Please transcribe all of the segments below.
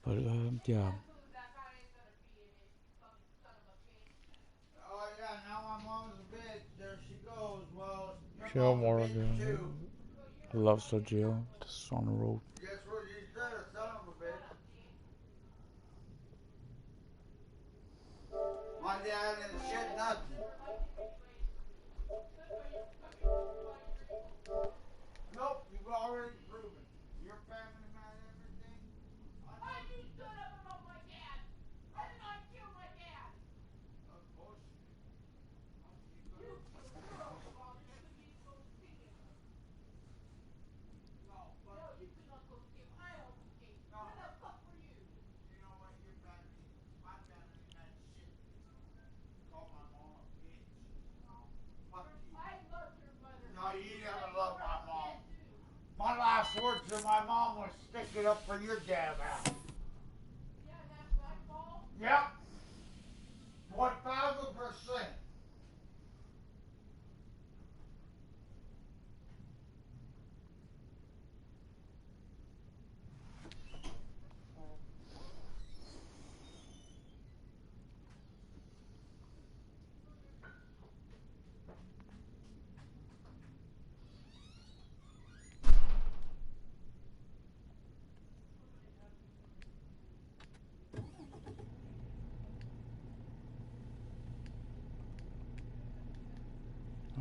But yeah. Oh yeah, now my mom's a bitch. There she goes. Well, your Jill mom's a bitch Morgan. too. I love so Jill. Just on the road. Guess what you said, a son of a bitch. My dad didn't shit nothing. Nope, you've already proven. Your family man, everything. Why you stood up about my dad? Why did I kill my dad? That's bullshit. You killed your father. You could even go see him. No, you could not go see him. I almost came. No. Where the fuck were you? You know what? Your family, my family man shit. Call my mom a bitch. Fuck you. I love your mother. No, you never loved my mom. My last words to my mom was stick it up for your damn ass. Yeah, that's my fault? Yep. 1000%.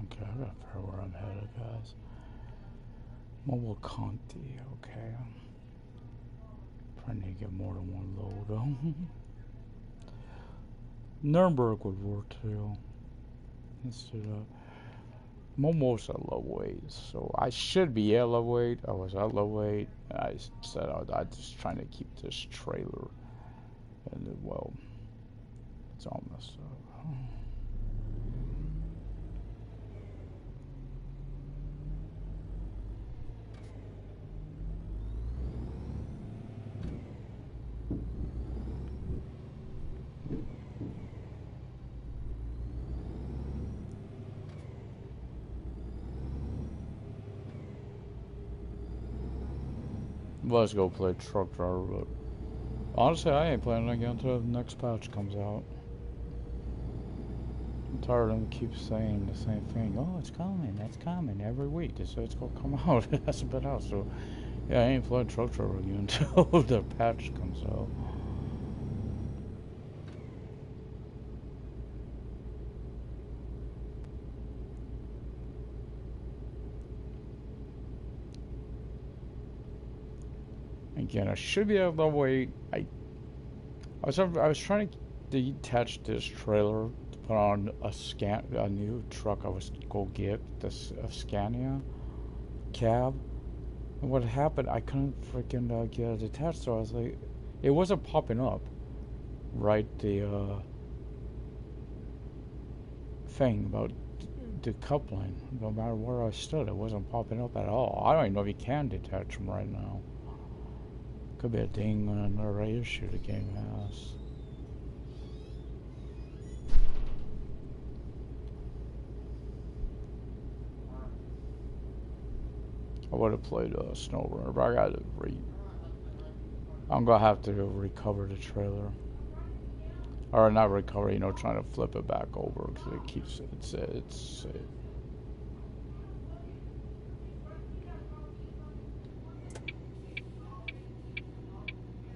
Okay, I gotta figure where I'm headed, guys. Mobile Conti, okay. Probably need to get more than one load. Nuremberg would work too. Instead of Momo's at low weight, so I should be at low weight. I was at low weight. I said I'm just trying to keep this trailer, and well, it's all messed up. Let's go play truck driver, but honestly, I ain't playing again until the next patch comes out. I'm tired of them keep saying the same thing. Oh, it's coming every week. They say it's gonna come out. It hasn't been out, so yeah, I ain't playing truck driver again until the patch comes out. Again, I should be able to wait. I was trying to detach this trailer to put on a new truck I was go get, this Scania cab. And what happened, I couldn't freaking get it attached, so I was like, it wasn't popping up, right? The thing about the coupling, no matter where I stood, it wasn't popping up at all. I don't even know if you can detach them right now. Could be a ding on another issue the game has. I would have played SnowRunner, but I got to I'm gonna have to recover the trailer, or not recover. Trying to flip it back over because it keeps it's.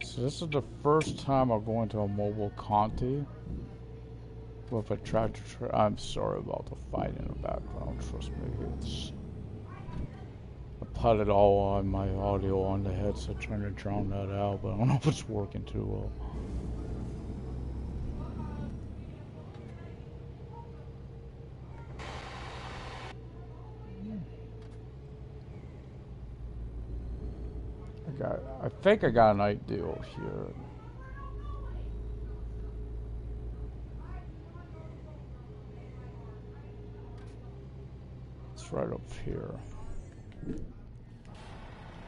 So this is the first time I'm going to a mobile Conti with a tractor. I'm sorry about the fight in the background. Trust me, it's. I put it all on my audio on the headset, trying to drown that out, but I don't know if it's working too well. I think I got an idea here. It's right up here.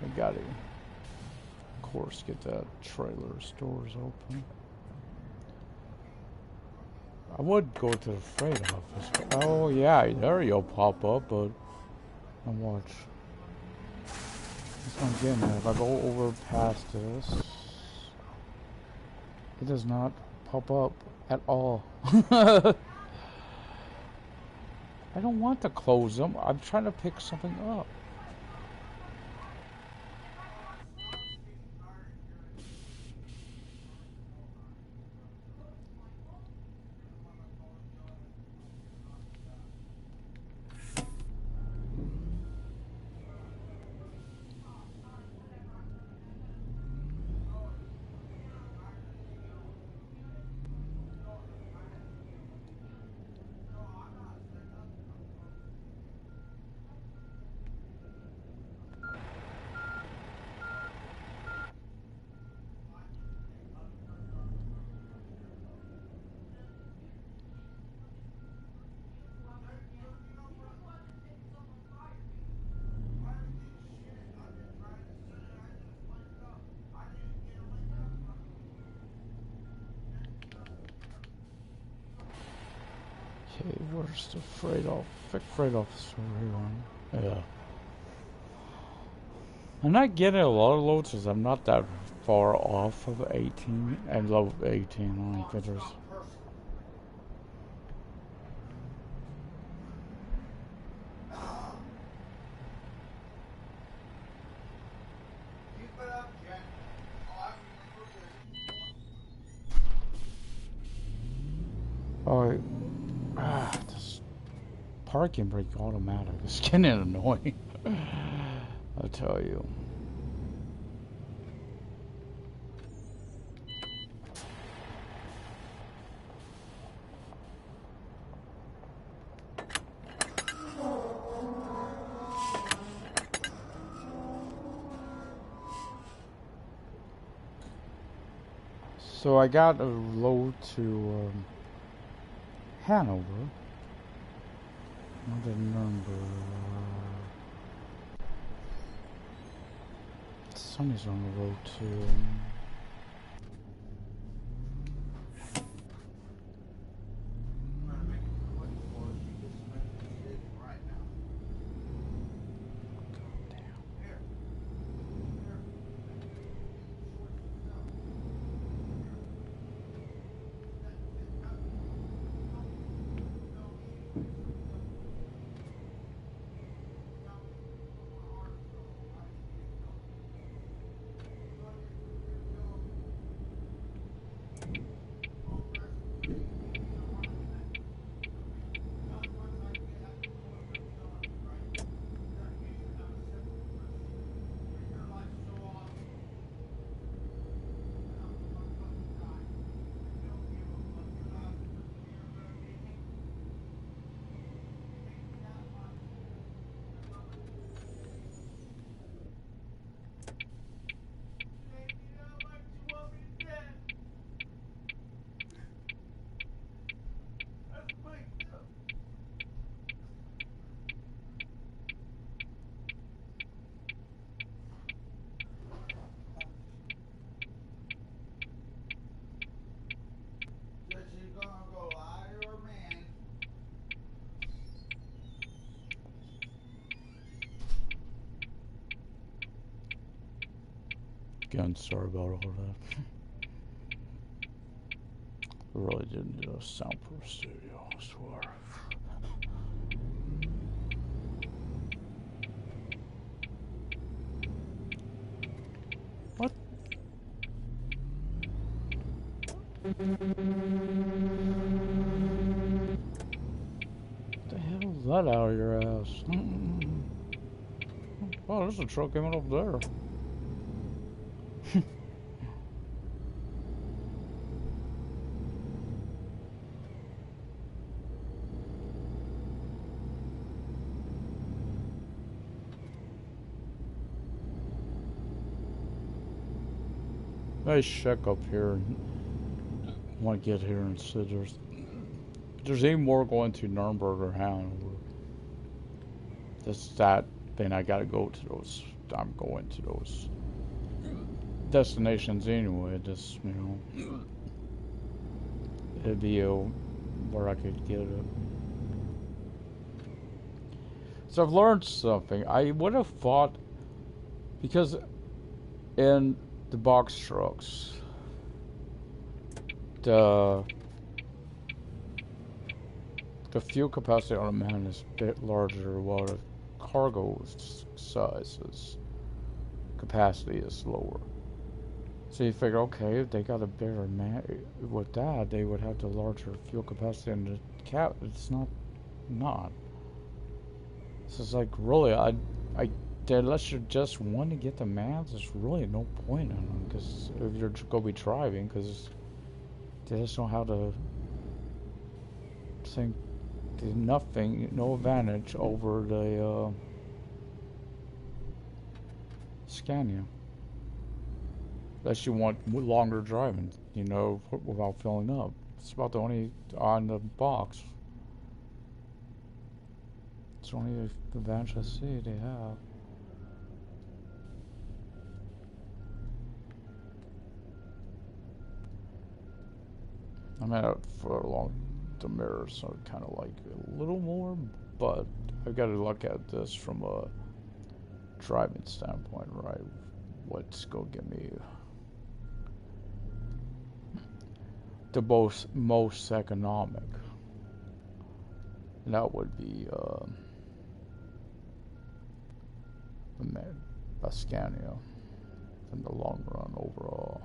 I gotta, of course, get that trailer's doors open. I would go to the freight office. Oh yeah, there you'll pop up, but and watch. That's what I'm getting at. If I go over past this, It does not pop up at all. I don't want to close them. I'm trying to pick something up. Okay, where's the freight officer here? Yeah. I'm not getting a lot of loads because I'm not that far off of 18 and level 18 on fitters. Alright. This parking brake automatic is getting annoying. I'll tell you. So I got a load to Hanover. I didn't remember. Sonny's on the road to. Again, sorry about all that. I really didn't need a soundproof studio, I swear. What? What the hell is that out of your ass? Oh, there's a truck coming up there. Nice check up here. I want to get here and see there's any more going to Nuremberg or Hanover. That then I gotta go to those. I'm going to those destinations anyway. Just it'd be where I could get it. So I've learned something. I would have thought, because in the box trucks, the fuel capacity on a man is a bit larger, while the cargo size is capacity is lower. So you figure, okay, if they got a bigger man with that, they would have the larger fuel capacity, and the cap. It's not. So it's like really, unless you just want to get the maps, there's really no point in them, because if you're gonna be driving, because they just don't have the thing. There's nothing, no advantage over the Scania. Unless you want longer driving, you know, without filling up. It's about the only on the box. It's the only advantage I see they have. I'm out for along the mirror, so I kind of like a little more, but I've got to look at this from a driving standpoint, right? What's gonna get me the most economic? And that would be a Scania in the long run overall.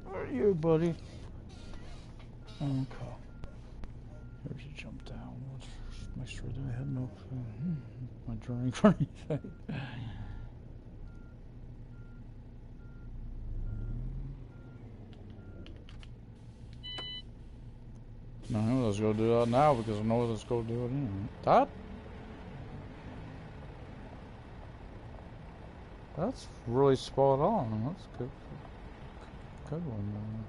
Where are you, buddy? Okay. Here's you jump down. Let's make sure that I have no my drink or anything. No, let's go do that now, because I know let's go do it in. That's really spot on. That's good. Good one, man.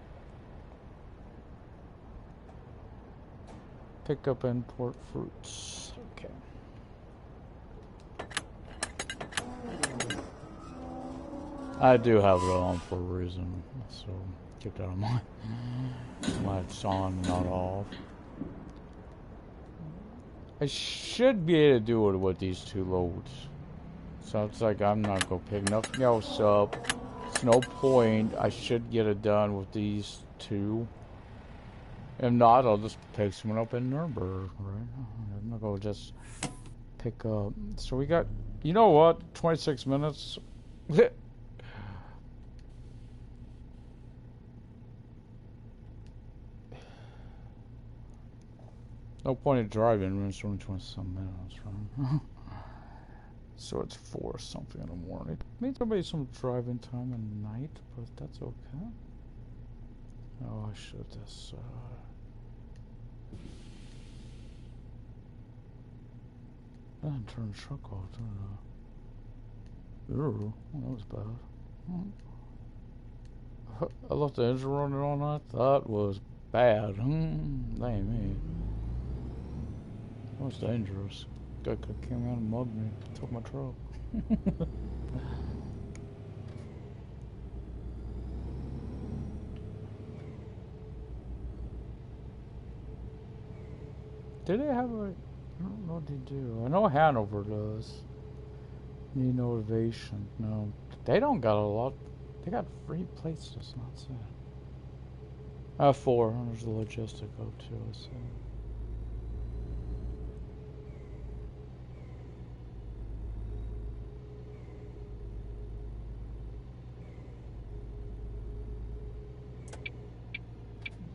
Pick up import fruits. Okay. I do have it on for a reason, so keep that in mind. Why it's on, not off. I should be able to do it with these two loads. So it's like I'm not gonna pick nothing else up. It's no point. I should get it done with these two. If not, I'll just pick someone up in Nuremberg, right? I'm not gonna just pick up. So we got, you know what? 26 minutes. No point in driving when it's only 20-some minutes, right? So it's 4 something in the morning. It means there'll be some driving time at night, but that's okay. Oh, I should just I didn't turn the truck off, didn't I? Ooh, that was bad. I left the engine running all night. That was bad. That ain't me. That was dangerous. Guy came out and mugged me, took my truck. Did they have a... I don't know what they do. I know Hanover does. Need motivation. No, they don't got a lot. They got free places, not sad. 4. There's a logistic up too, I see.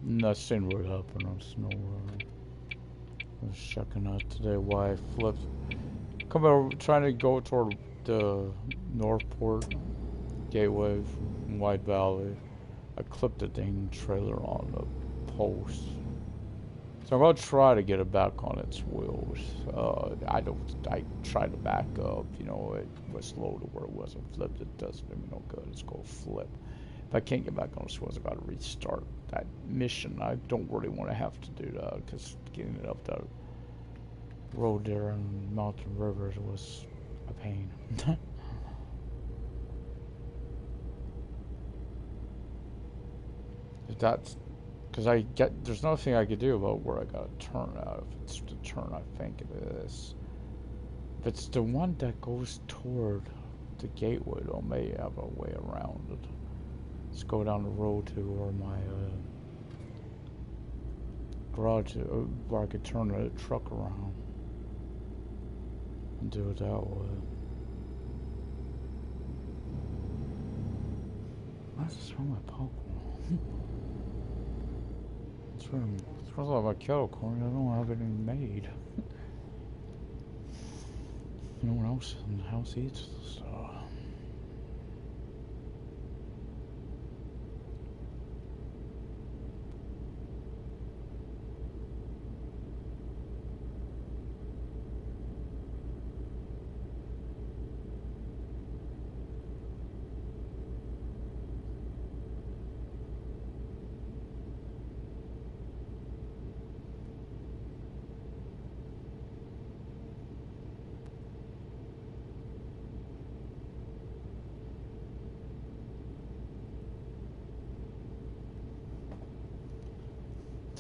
Nothing would happen on Snow Road. I was checking out today why I flipped. Come over, trying to go toward the Northport Gateway from White Valley. I clipped the dang trailer on the post. So I'm gonna try to get it back on its wheels. I tried to back up, you know, it was slow to where it wasn't flipped. It doesn't do me no good. It's gonna flip. If I can't get back on its wheels, I gotta restart that mission. I don't really want to have to do that, because getting it up that road there in Mountain Rivers was a pain. If that's because there's nothing I could do about where I gotta turn out. If it's the turn, I think it is. If it's the one that goes toward the gateway, though, may have a way around it. Let's go down the road to where my garage, where I could turn the truck around and do it that way. Why does it smell like popcorn? It smells like my kettle corn. I don't have any made. No one else in the house eats this stuff.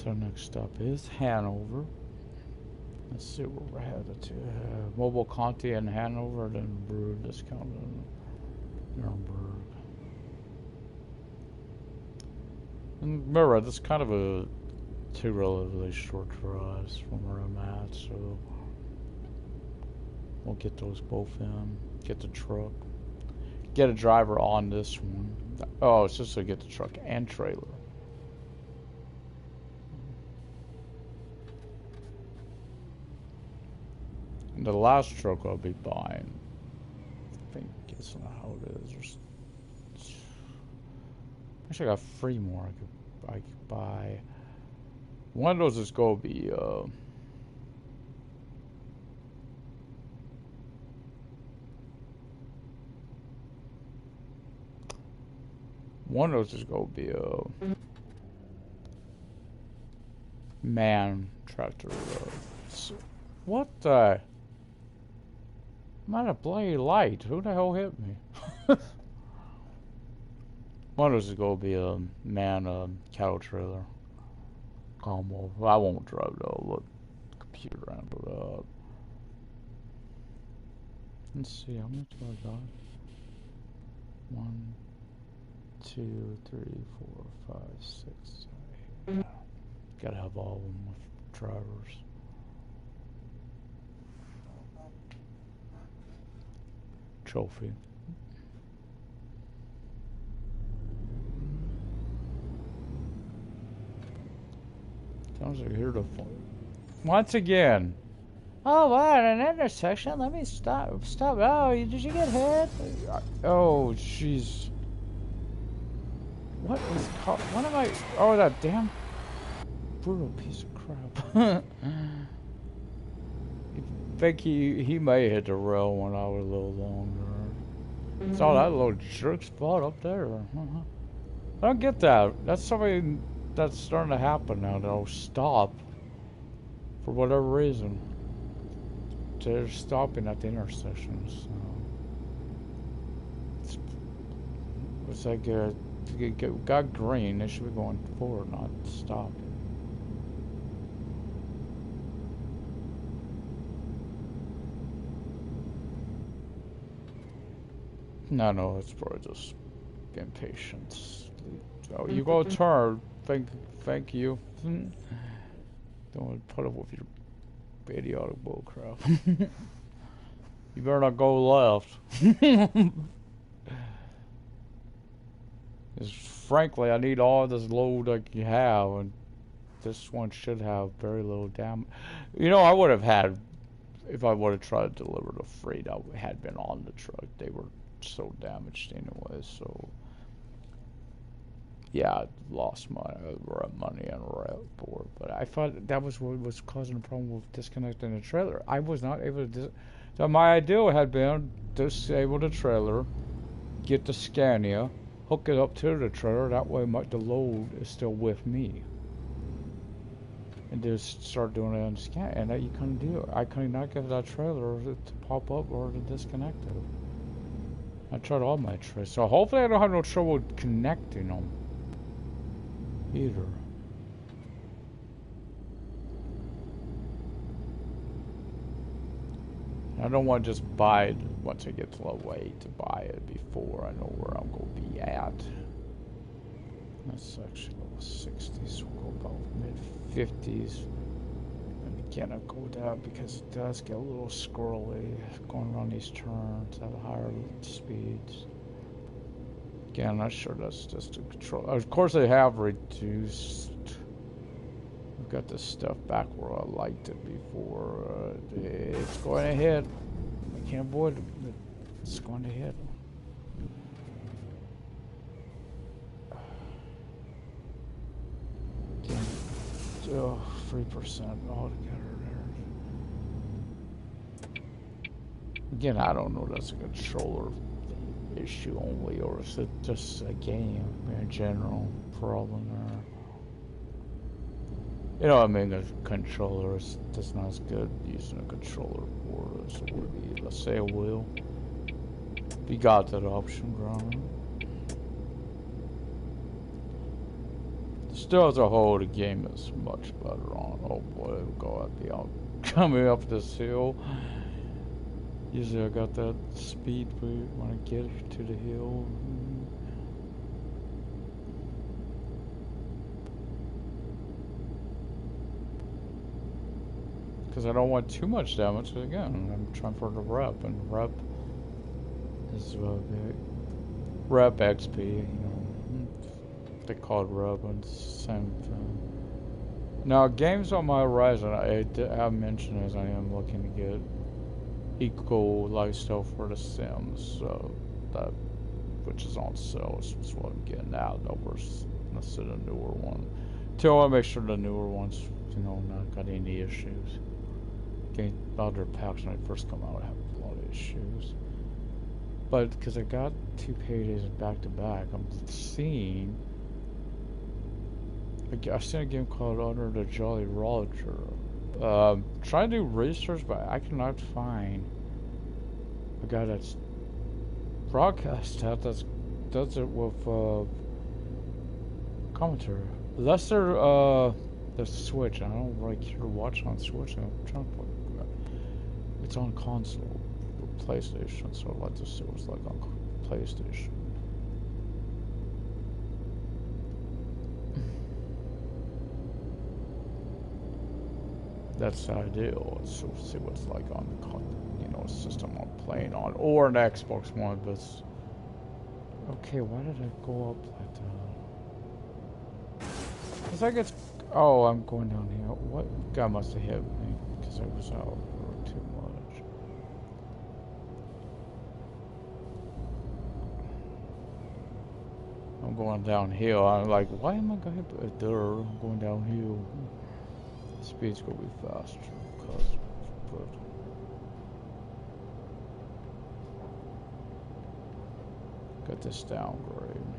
So next stop is Hanover. Let's see where we're headed to. Mobile Conti in Hanover, then brew discount in Nuremberg. And remember, this is kind of a two relatively short drives from where I'm at, so we'll get those both in. Get the truck. Get a driver on this one. Oh, it's just to get the truck and trailer. The last truck I'll be buying, I think, it's not how it is. Actually, I got three more I could buy. One of those is going to be one of those is going to be a man tractor. What the? I'm at a bloody light. Who the hell hit me? One of those is going to be a man cattle trailer combo. I won't drive it. I'll let the computer handle that. Let's see, how much do I got? 1, 2, 3, 4, 5, 6, 7, 8. Gotta have all of them with drivers. Trophy. Sounds like here to once again. Oh wow, an intersection. Let me stop. Oh, did you get hit? Oh, jeez. What is called? What am I? Oh, that damn brutal piece of crap. I think he may hit the rail when I was a little longer. Saw that little jerk spot up there. I don't get that. That's something that's starting to happen now. They'll stop for whatever reason. They're stopping at the intersections. So it's like it got green. They should be going forward, not stop. No, it's probably just impatience. Oh, you go turn. Thank you. Don't put up with your idiotic bullcrap. You better not go left. Frankly, I need all this load I can have, and this one should have very little damage. You know, I would have had, if I would have tried to deliver the freight, I had been on the truck. They were so damaged anyway, so yeah, I lost my money on rail board, but I thought that was what was causing the problem with disconnecting the trailer. I was not able to so my idea had been disable the trailer, get the Scania, hook it up to the trailer, that way the load is still with me, and just start doing it on the Scania, and that you couldn't do it. I could not get that trailer to pop up or to disconnect it. I tried all my trailers, so hopefully I don't have no trouble connecting them either. I don't want to just buy it once I get to level 8 to buy it before I know where I'm going to be at. That's actually level 60, so we'll go about mid-50s. And again, I'll go down because it does get a little squirrely going on these turns at higher speeds. Again, I'm not sure that's just a control. Of course, they have reduced. I've got this stuff back where I liked it before. It's going to hit. I can't avoid it. It's going to hit. Again, 3% altogether there. Again, I don't know if that's a controller issue only, or is it just a game in general problem there? You know, I mean, a controller is just not as good using a controller board as it would be, let's say, a wheel. If you got that option, Graham. Still, as a whole, the game is much better on. Oh boy, go at the out coming up this hill. Usually, I got that speed when I get to the hill. Because I don't want too much damage. Again, I'm trying for the rep, and rep is rep XP. You know, they call it rep, and it's the same thing. Now, games on my horizon, I have mentioned as I am looking to get equal lifestyle for The Sims, so that which is on sale is what I'm getting out over instead of the newer one. Till I make sure the newer ones, you know, not got any issues. Other packs when I first come out have a lot of issues, but because I got 2 paydays back to back, I'm seeing. I've seen a game called Under the Jolly Roger. Trying to do research, but I cannot find a guy that's broadcast that does it with commentary. Unless they're the Switch. I don't really care to watch on Switch. I'm trying to play. It's on console, PlayStation, so I'd like to see what it's like on PlayStation. That's ideal. So see what it's like on the, you know, system I'm playing on, or an Xbox One. But okay, why did I go up like that? Cause I get. Oh, I'm going down here. What guy must have hit me because I was out for too much. I'm going downhill. I'm like, why am I going there? I'm going downhill. Speed's gonna be faster because but got this downgrade.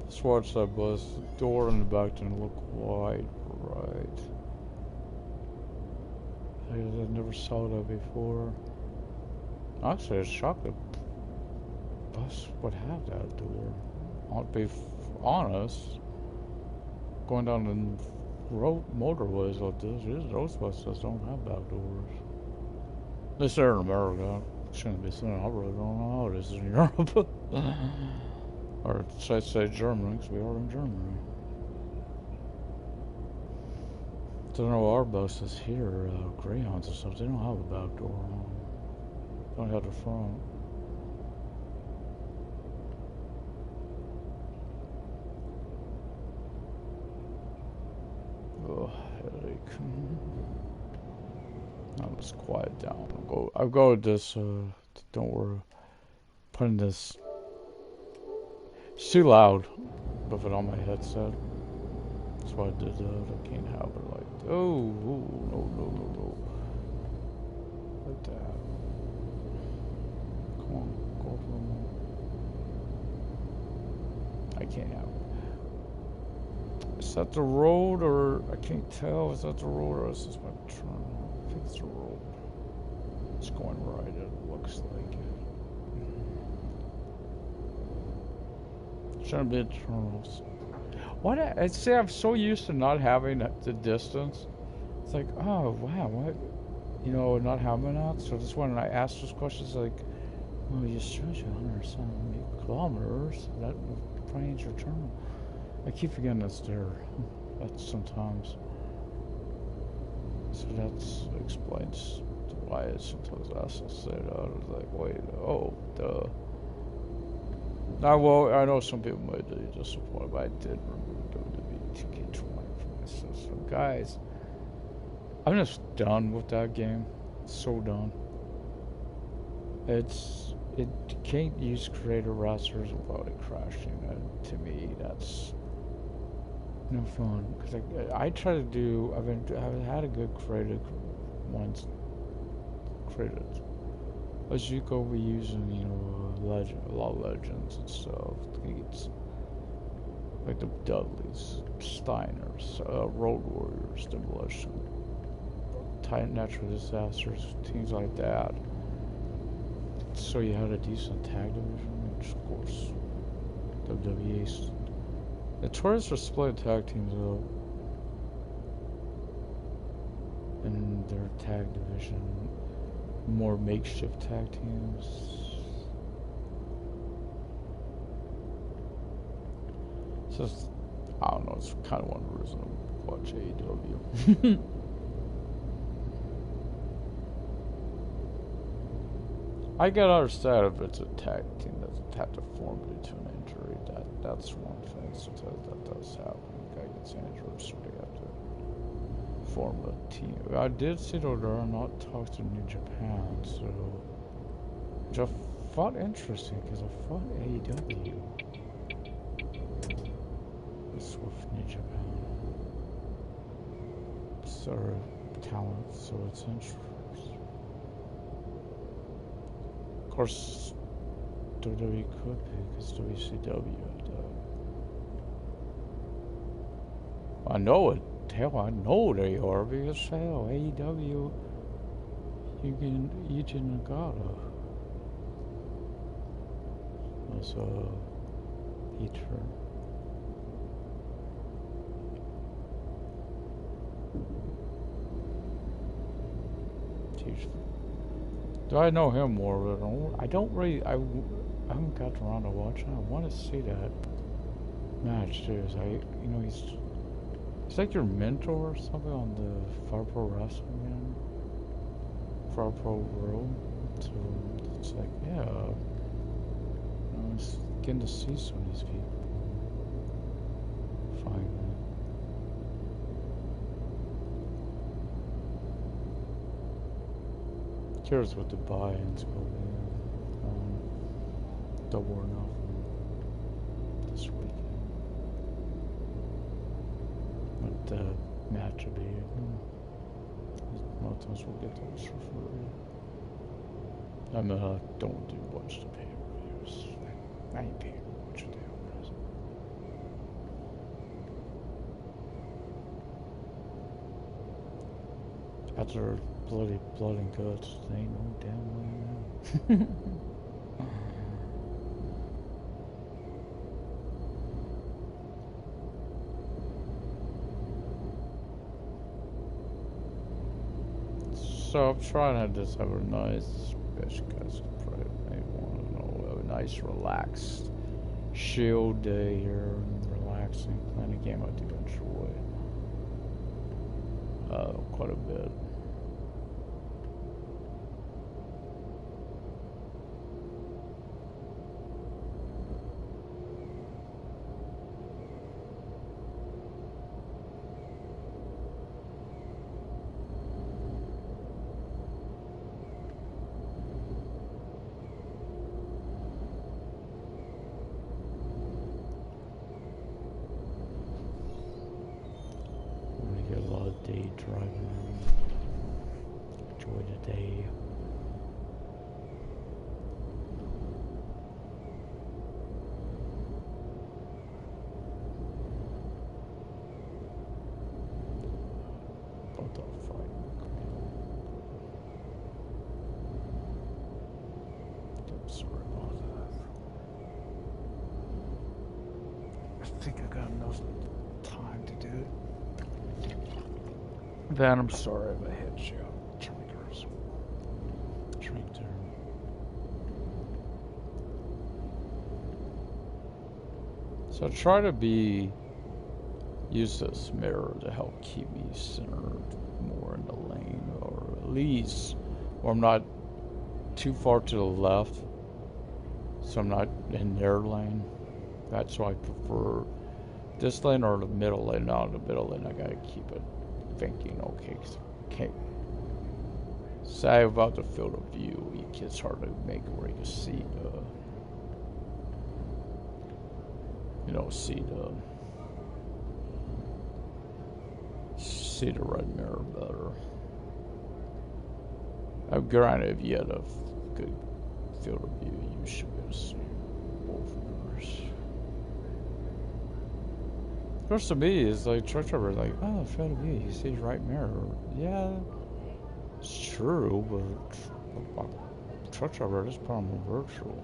Just watch that bus. The door in the back didn't look wide right. I never saw that before. Actually, a shocked the bus would have that door. I'll be honest. Going down the road motorways like this, those buses don't have back doors. At least they're in America. Shouldn't be saying. I really don't know how it is in Europe. Or should I say Germany, because we are in Germany. Don't know our buses here, Greyhounds and stuff, they don't have a back door. Don't have the front. headache. I'll just quiet down. I'll go with this. Don't worry. Putting this. It's too loud. With it on my headset. That's why I did that. I can't have it like. Oh, no. Like that. Come on, go for a moment. I can't have it. Is that the road or I can't tell? Is that the road or is this my turn? I think it's the road. It's going right, it looks like. Shouldn't be turns. What? I say I'm so used to not having the distance. It's like, oh wow, what? You know, not having that. So this when I ask those questions, like, well, you stretch 170 kilometers. That range your turn. I keep forgetting that's there. That's sometimes. So that explains why I sometimes ask to say that. I was like, wait, oh, duh. Now, well, I know some people might be disappointed, but I did remove WWE 2K20 from my system. Guys, I'm just done with that game. So done. It can't use creator rosters without it crashing. And to me, that's no fun. Because I try to do. I've had a good created ones created. As you go, be using a lot of legends and stuff. It's like the Dudleys, Steiners, Road Warriors, Demolition, natural disasters, things like that. So you had a decent tag division, which of course WWE's. The tourists are split tag teams up in their tag division, more makeshift tag teams. It's just, I don't know, it's kind of one reason to watch AEW. I can understand if it's a tag team that's had to form due to an injury. That's one thing. Sometimes that does happen. The guy gets injured, so they have to form a team. I did see that there are not talks to New Japan, so which I thought interesting because I thought AEW was with New Japan. Sort of talent, so it's interesting. Of course, WWE could be because WCW had I know it. Hell, I know they are because hell, AEW, Yuji Nagata was a heater. Do I know him more? But I don't really. I haven't got around to watching. I want to see that match too. He's like your mentor or something on the Far Pro Wrestling, man. Far Pro World. So it's like, yeah, it's getting to see some of these people. Finally. Curious what the buy-ins will be. Double or nothing this weekend. What the match will be. A lot of times we'll get those for free. I mean, I don't do much to pay reviews. I ain't paying much to do. After blood and guts, they ain't no damn way now. So I'm trying to just have a nice, guys can probably maybe want to know, a nice relaxed, chill day here, and relaxing, playing a game I do enjoy quite a bit. driving. Enjoy the day. What the fuck? I'm sorry about that. I think I got enough time to do it. Then I'm sorry if I hit you. Triggers. Trigger. So I try to use this mirror to help keep me centered more in the lane, or at least where I'm not too far to the left, so I'm not in their lane. That's why I prefer this lane or the middle lane. Now in the middle lane, I gotta keep it thinking, okay, okay. Say about the field of view, it's hard to make where you can see see the red mirror better. Granted, if you had a good field of view, you should be able to see both mirrors. Of course, to me, it's like truck driver, like, oh, field of view, you see the right mirror. Yeah, it's true, but truck driver, this problem is virtual.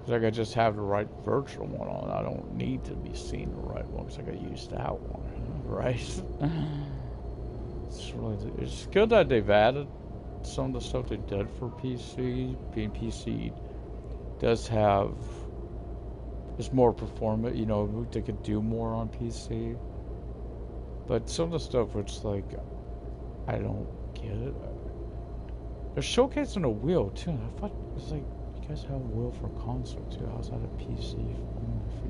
It's like I just have the right virtual one on. I don't need to be seeing the right one because I got used to that one, right? It's good that they've added some of the stuff they did for PC. Being PC does have, it's more performant. You know, they could do more on PC. But some of the stuff, it's like, I don't get it. They're showcasing a wheel too. And I thought it was like, you guys have a wheel for console too. How's that a PC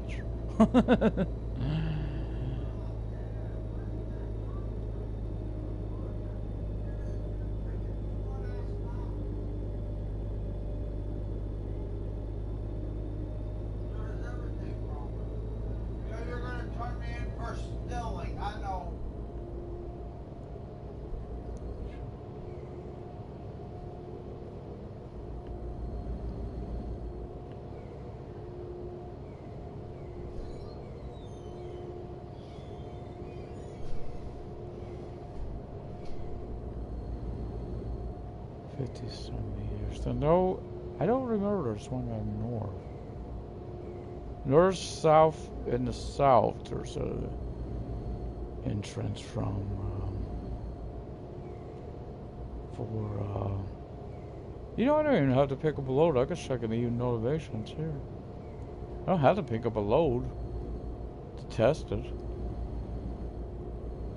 feature? You're gonna turn me in for stealing, I know. Some meters. No, I don't remember there's one on north. North, south, in the south, there's a entrance from you know, I don't even have to pick up a load. I can check in the notifications here. I don't have to pick up a load to test it.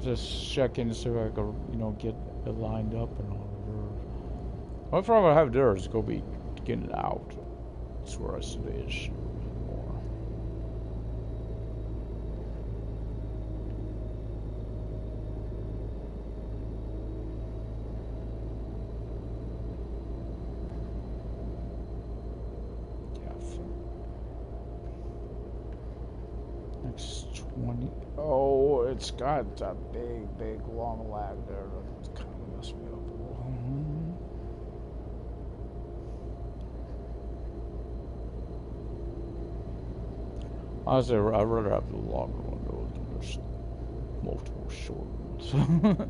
Just check in to see if I can, get it lined up and all. One problem I have there is go be getting out. That's where I see the issue more. Yeah. Next 20. Oh, it's got that big long lag there. That kind of messed me up a little. Honestly, I'd rather have the longer windows than just multiple short ones.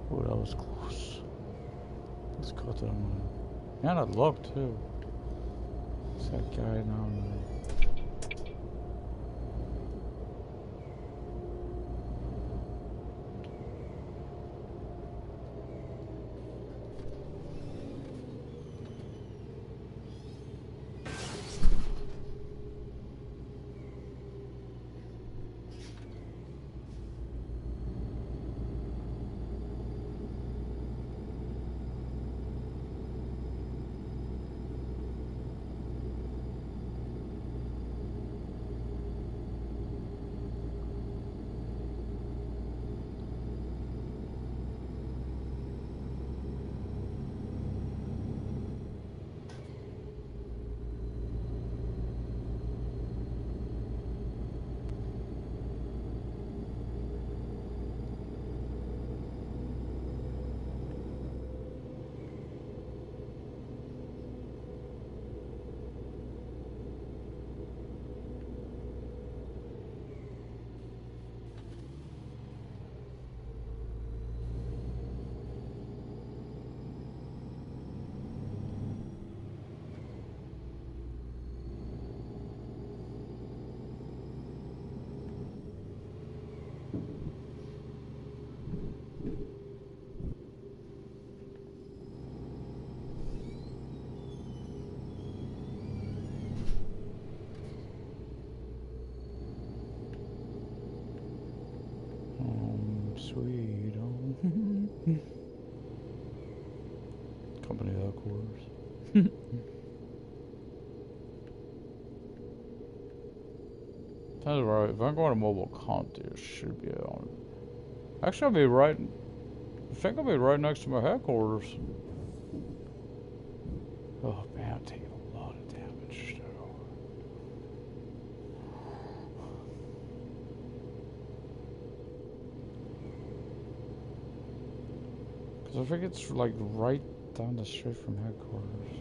Oh, that was close. Let's cut that one. And it looked too. It's that guy down there. Sweet home. Company headquarters. That's right. If I'm going to mobile Conti, it should be on. Actually, I'll be right. I think I'll be right next to my headquarters. Oh man, I'm taking a lot of damage though. Because I think it's like right down the street from headquarters.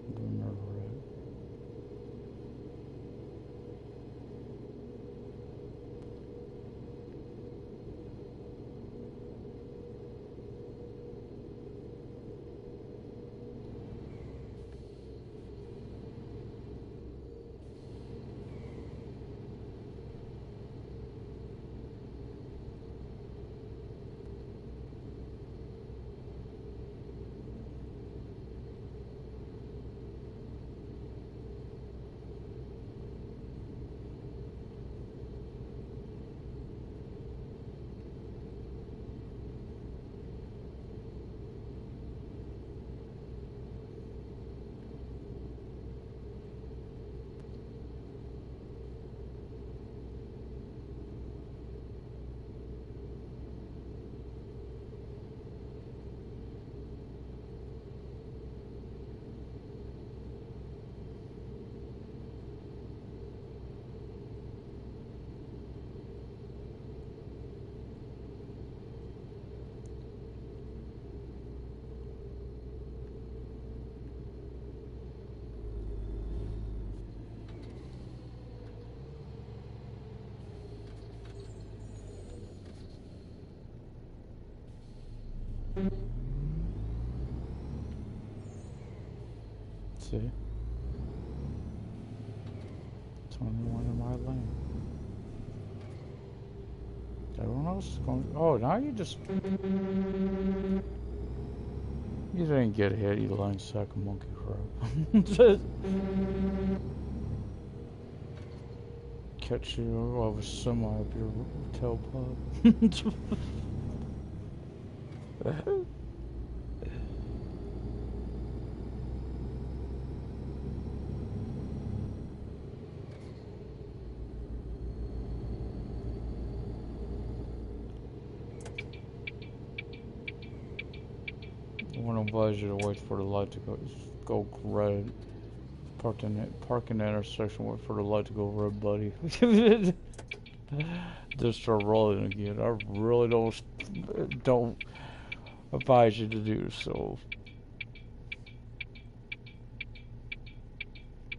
I don't remember it. See? 21 in my lane. Everyone else is going. Oh, now you just. You didn't get hit, you lying sack of monkey crap. Catch you of a semi up your tailpipe. I want to advise you to wait for the light to go red. Park in the intersection, wait for the light to go red, buddy. Just start rolling again. I really don't advise you to do so.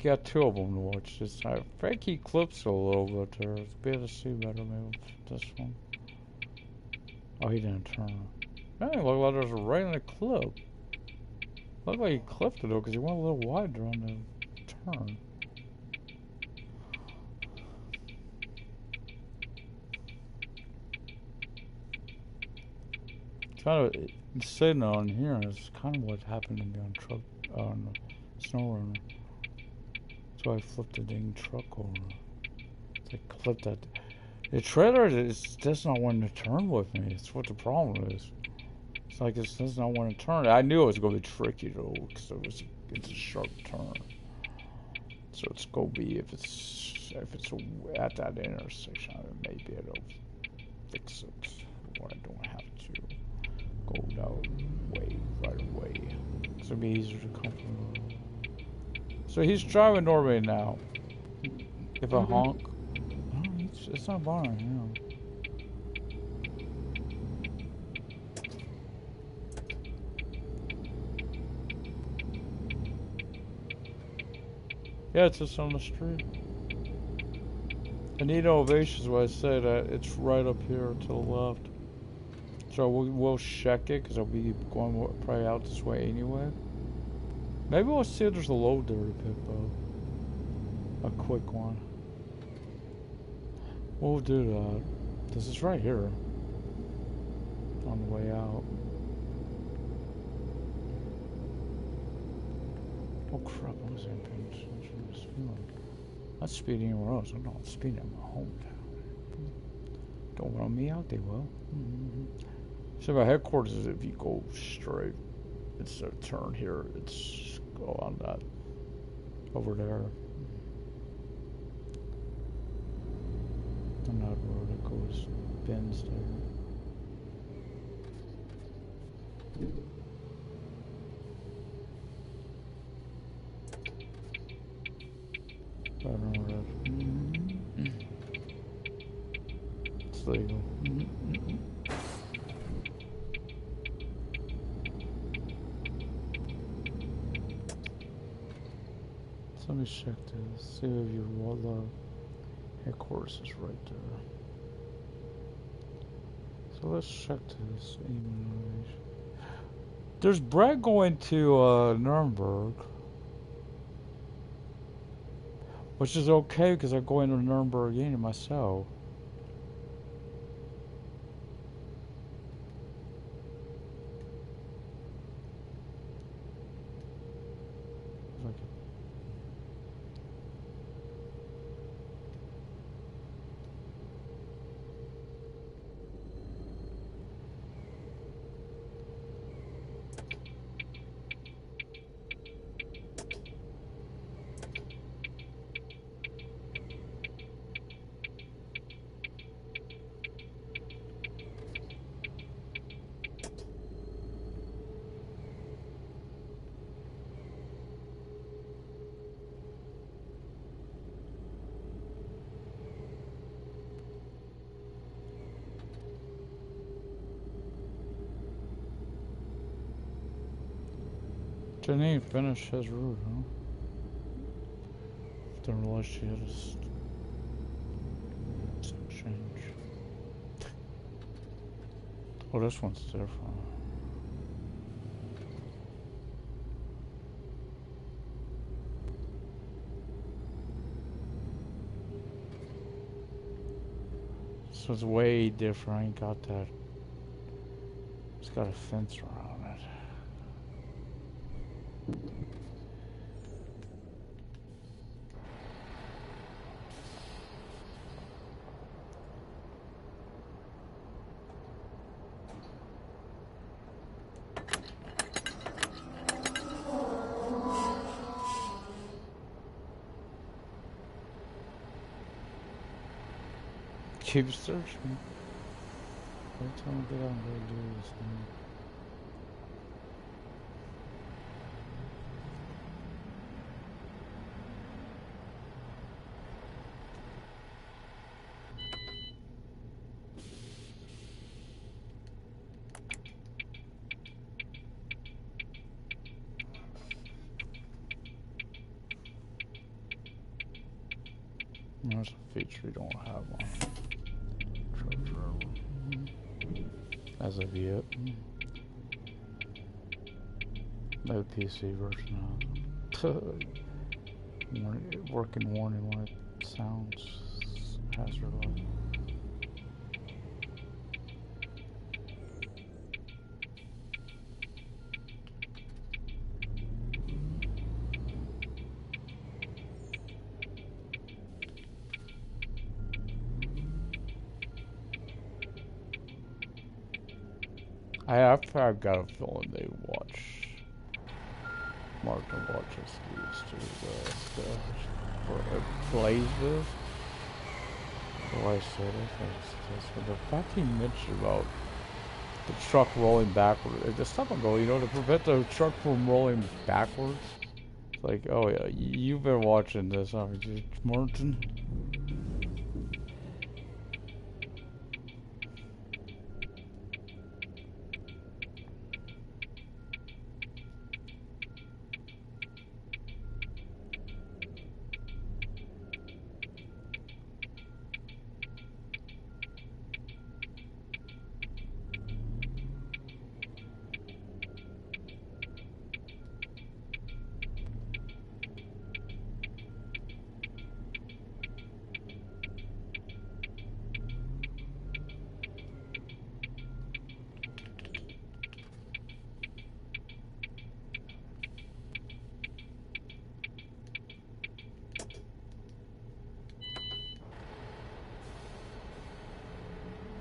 got two of them to watch this time. I think he clips a little bit there. It's be able to see better maybe with this one. Oh, he didn't turn. Hey, look like there's a right in the clip. Looked like he clipped it though, because he went a little wider on the turn. Kind of sitting on here is kind of what happened to me on truck on snow runner. So I flipped the dang truck over. I clipped that. The trailer is does not want to turn with me. That's what the problem is. It's like it does not want to turn. I knew it was going to be tricky though, because it's a sharp turn. So it's going to be if it's at that intersection, maybe it'll fix it. Or I don't have to go that way right away. So it'll be easier to come from. So he's driving Norway now. If I honk, oh, it's not bothering him. Yeah, it's just on the street. I need elevations where I say that it's right up here to the left. So we'll check it because I'll be going probably out this way anyway. Maybe we'll see if there's a load there to pick up. A quick one. We'll do that. This is right here. On the way out. Oh crap, I wasn't paying attention to this feeling. Not speeding anywhere else. I'm not speeding in my hometown. Don't run me out, they will. So my headquarters is if you go straight, it's a turn here. It's go on that over there. On that road it goes bends there. I don't know where that. It's legal. So let me check this. See if you want the headquarters is right there. So let's check this. There's Brett going to Nuremberg. Which is okay because I'm going to Nuremberg again myself. Didn't even finish his route, huh? Didn't realize she had a change. Oh, this one's different. So it's way different. I ain't got that. It's got a fence around it. Keep searching. Every time I get out and go do this thing. feature. We don't have one. Truck driver. As of yet. No PC version of it. Working warning when it sounds hazardous. I've got a feeling they watch. Martin watches these to the stuff for it plays with. Why I say this, but the fact he mentioned about the truck rolling backwards, just stop and go, you know, to prevent the truck from rolling backwards. It's like, oh yeah, you've been watching this, haven't you, Martin?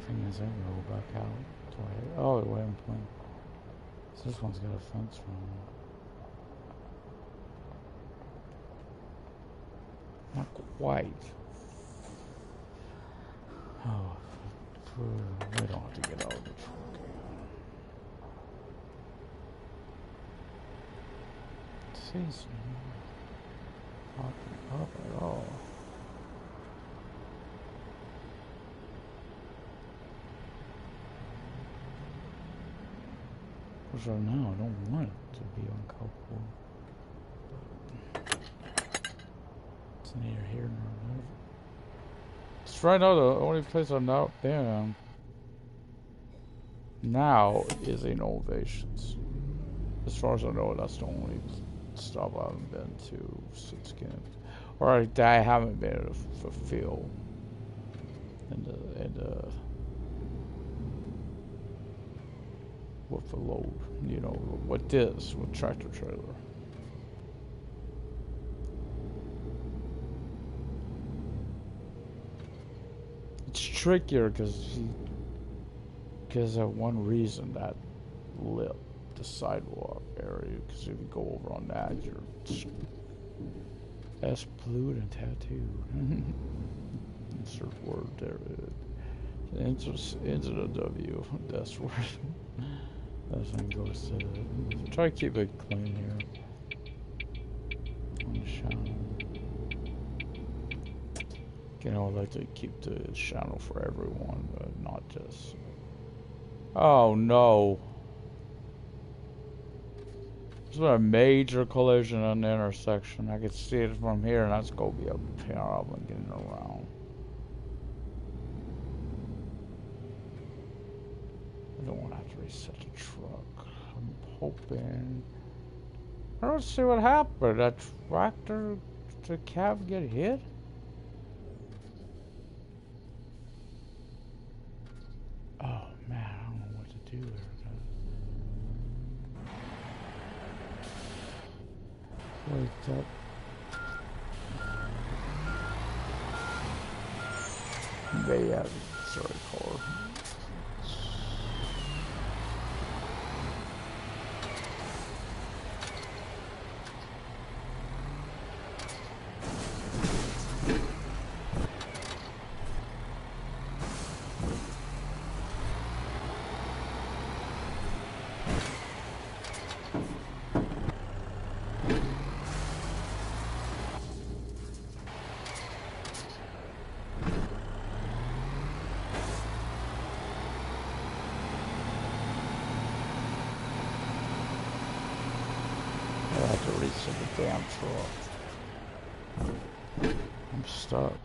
Thing is, I can roll back out. Oh, wait, I'm playing. So this one's got a fence from it. Not quite. Oh, we don't have to get out of the truck. Jeez, popping up at all. Which right now, I don't want it to be uncomfortable. It's neither here nor there. It's right now the only place I'm not been now is in Ovations. As far as I know, that's the only stop I haven't been to since getting, or I haven't been able to fulfill with the load, you know, with this, with tractor trailer. It's trickier because of one reason, that lip, the sidewalk area, because if you go over on that, you're excluded and tattooed. Insert word there. Into the W. That's where that thing goes to. Try to keep it clean here on the channel. You know, I like to keep the channel for everyone, but not just. Oh no! There's been a major collision on the intersection. I can see it from here, and that's gonna be a problem getting around. I don't want to have to reset the truck. I'm hoping. I don't see what happened. That tractor, the cab get hit? Oh man, I don't know what to do there. Wake up. Yeah, sorry, car. The damn truck. I'm stuck.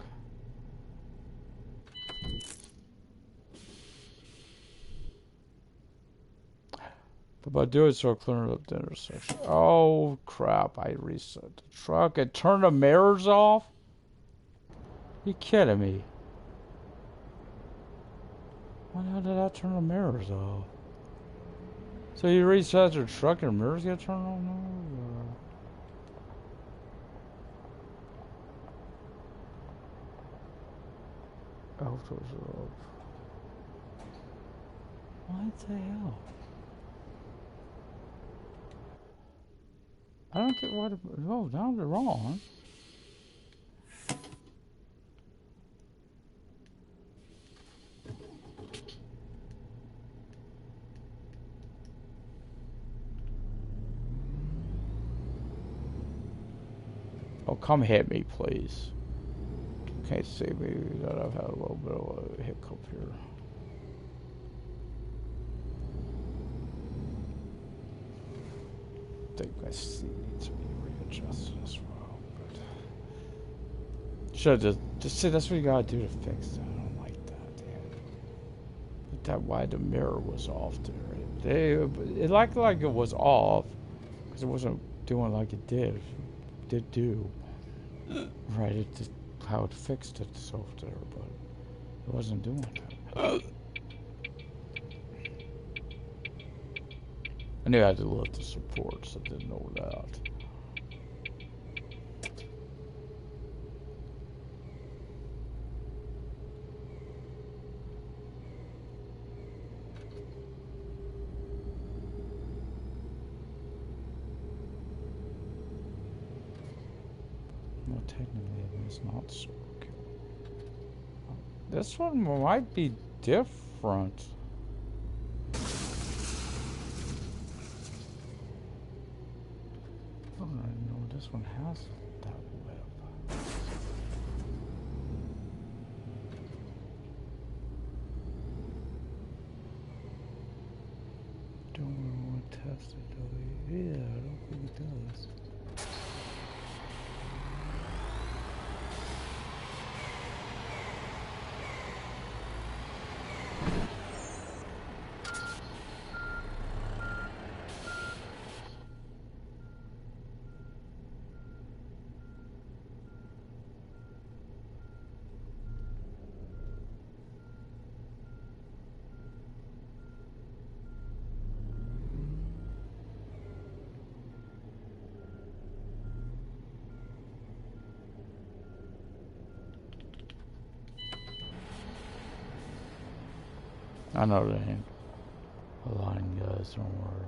But by doing so, clearing up the intersection. Oh crap! I reset the truck and turned the mirrors off. You kidding me? Why the hell did I turn the mirrors off? So you reset your truck and the mirrors get turned on now? Outdoors are up. What the hell? I don't get what. Oh, now they're wrong. Oh, come hit me, please. Can't see me that I've had a little bit of a hiccup here. I think my seat needs to be readjusted as well. But should just see that's what you gotta do to fix that. I don't like that, damn. But that why the mirror was off there. It looked like it was off because it wasn't doing like it did do. Right, it just how it fixed itself there, but it wasn't doing that. I knew I had to lift the supports. I didn't know that. Well, technically, it's not circle. This one might be different. I don't know. This one has that web. Don't really want to test it though. Yeah, I don't think it does. I know that ain't a line, guys. Don't worry.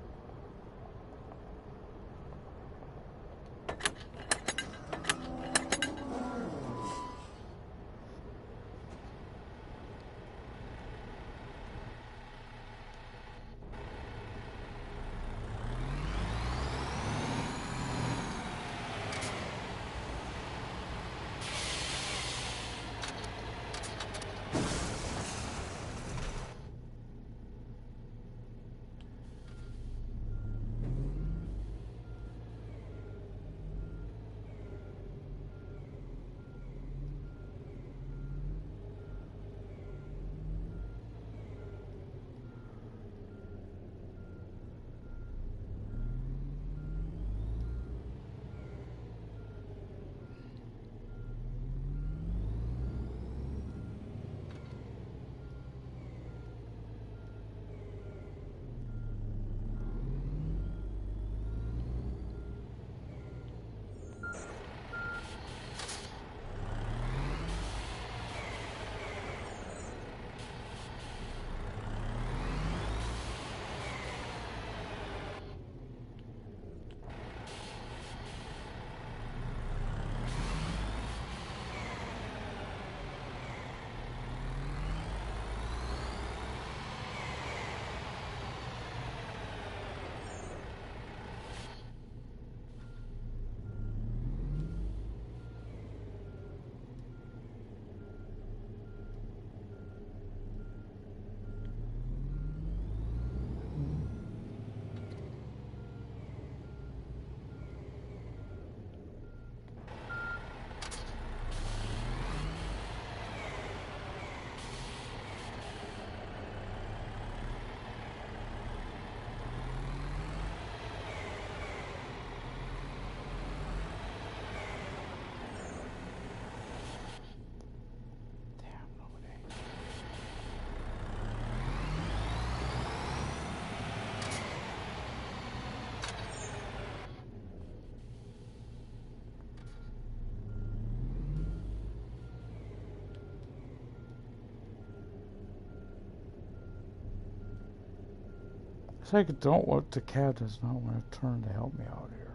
It's like I don't want the cab does not want to turn to help me out here.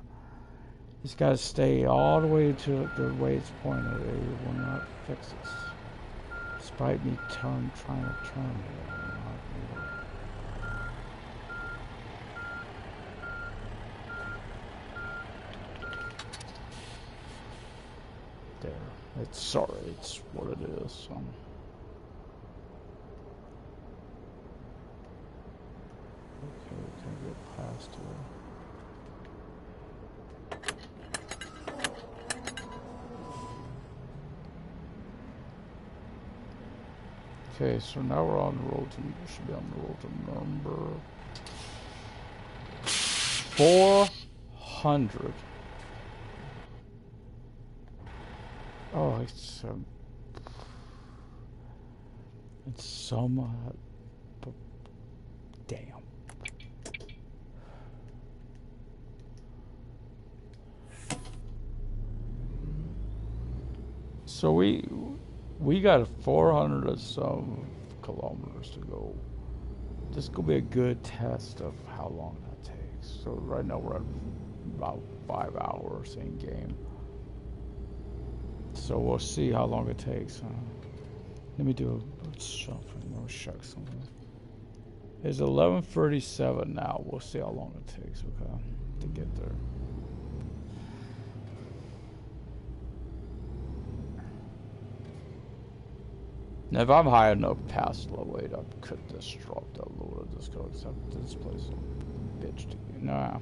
He's got to stay all the way to the way it's pointed. It will not fix this. Despite me trying to turn it, it will not work. There. It's sorry, it's what it is. Okay, we can get past here. Okay, so now we're on the road to, we should be on the road to number 400. Oh, it's some, damn. So we got 400 or some kilometers to go. This could be a good test of how long that takes. So right now we're at about 5 hours in game. So we'll see how long it takes. Let me do something. I'll check something. It's 11:37 now. We'll see how long it takes, okay, to get there. Now, if I'm high enough past level 8, I could just drop that load of this go, except this place is a bitch to get. Nah,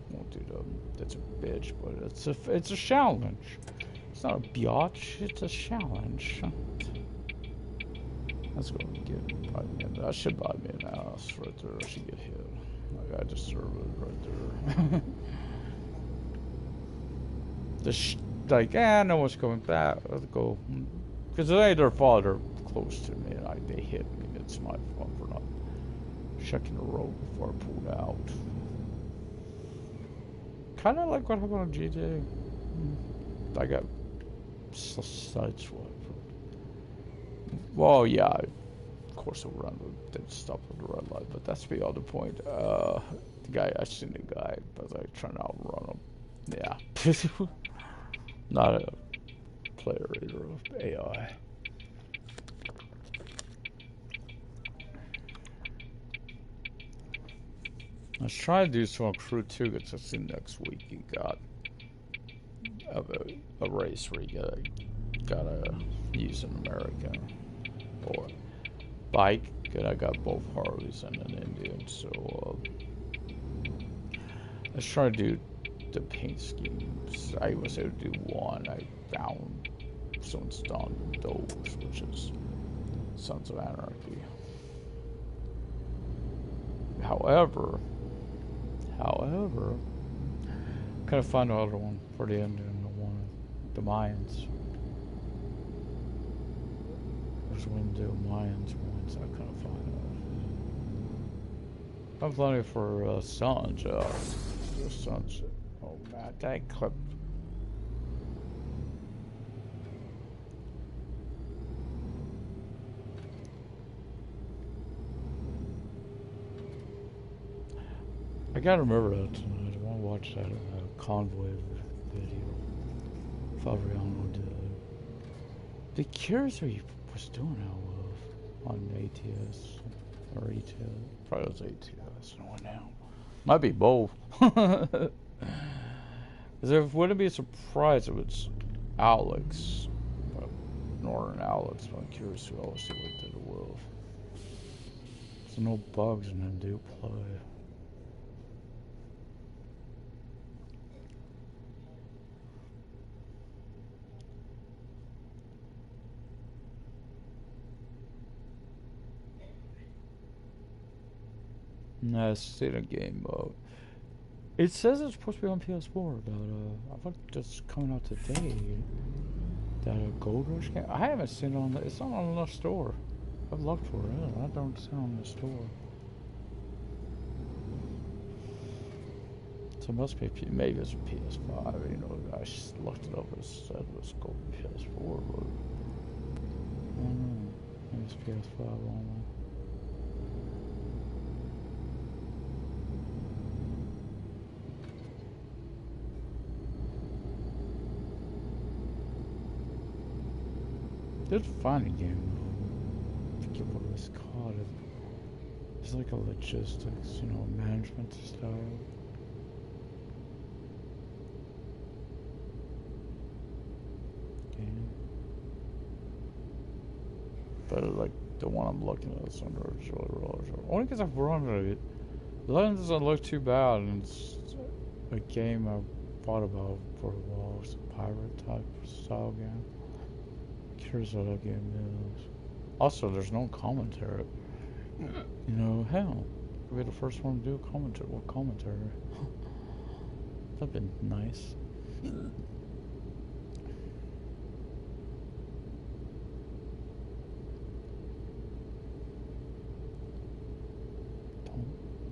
won't do that. It's a bitch, but it's a challenge. It's not a biatch, it's a challenge. Let's go get buy me a, I should buy me an ass right there. I should get hit. Like I deserve it right there. No one's coming back. Let's go. Because it ain't their fault they're close to me and they hit me. It's my fault for not checking the road before I pulled out. Kind of like what happened on GTA. I got sideswiped. Well, yeah, of course I ran, didn't stop at the red light, but that's beyond the point. The guy, I seen the guy, but I trying to outrun him. Yeah. Not a player either of AI. I was trying to do some Crew 2, because I see next week you got a race where you gotta use an American or bike, and I got both Harleys and an Indian, so I was trying to do the paint schemes. I was able to do one. I found someone's done those, which is Sons of Anarchy. However, kind of find another one for the Indian, the one of the Mayans. I just want to do Mayans once. I kind of find out. I'm plenty for Sons. The Sons. Oh man, that clip. I gotta remember that tonight. I want to watch that convoy video. If I ever did. Be curious what he was doing out of on ATS or ETS. Probably was ATS. No one now. Might be both. Because it wouldn't be a surprise if it's Alex, but Northern Alex. But I'm curious who else he would do it with. There's no bugs in him do play. No, it's in a game mode. It says it's supposed to be on PS4, but I thought it's coming out today. That Gold Rush game? I haven't seen it on the, it's not on the store. I've looked for it. I don't see it on the store. So it must be, maybe it's a PS5, you know, I looked it up and it said it was Gold PS4, but I don't know. Maybe it's PS5 only. It's a funny game. I forget what it was called. It's like a logistics, you know, management style game. But like the one I'm looking at is under only because I've run it. The Legend doesn't look too bad, and it's a game I've thought about for a while. It's a pirate type style game. Curious what that game is. Also, there's no commentary. You know, hell, we'll be the first one to do commentary. What commentary? That'd been nice.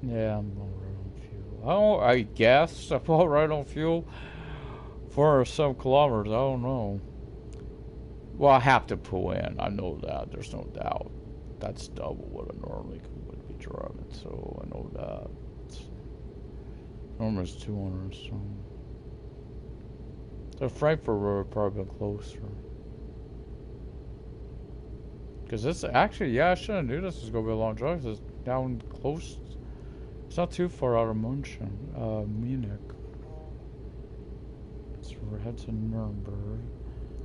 Yeah, I'm all right on fuel. I guess I'm all right on fuel for some kilometers. I don't know. Well, I have to pull in. I know that. There's no doubt. That's double what I normally would be driving, so I know that. Normally it's 200, so. The Frankfurt Road probably been closer. Because this actually, yeah, I should have knew this was going to be a long drive. It's down close. It's not too far out of Munich. It's head to Nuremberg.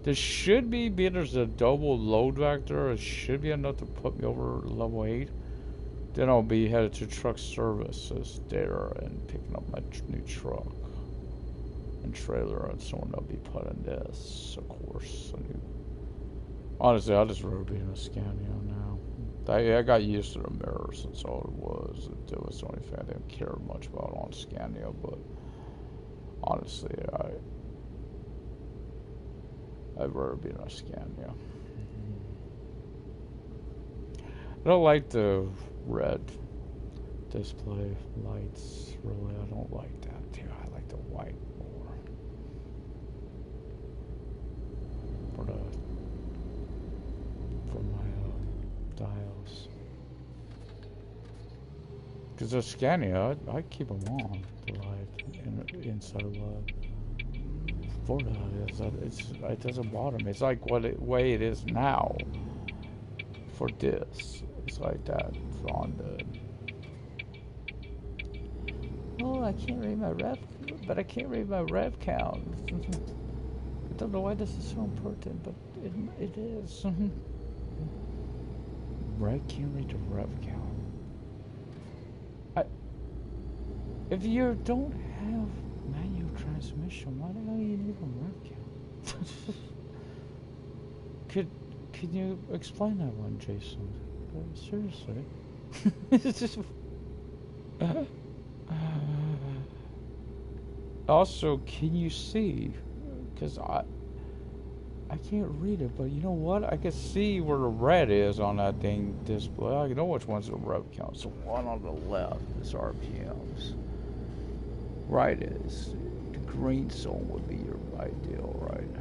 There should be, there's a double load vector. It should be enough to put me over level 8. Then I'll be headed to truck services there and picking up my new truck and trailer and so on. I'll be putting this, of course. Honestly, I just rode being a Scania now. I got used to the mirrors, that's all it was. It was the only thing I didn't care much about on Scania, but honestly, I'd rather be in a Scania. I don't like the red display lights, really. I don't like that too. I like the white more. For my dials. Because the Scania, I keep them on, the light, inside of the for that is that it doesn't bother me. It's like way it is now for this. It's like that on the. Oh, I can't read my rev, but I can't read my rev count. I don't know why this is so important, but it is. Right, can't read the rev count. If you don't have manual transmission, why the hell do you need a rev count? Can you explain that one, Jason? Seriously. It's just. Also, can you see? Because I can't read it, but you know what? I can see where the red is on that dang display. I know which one's the rev count. So one on the left is RPMs. Right is the green zone would be your ideal, right?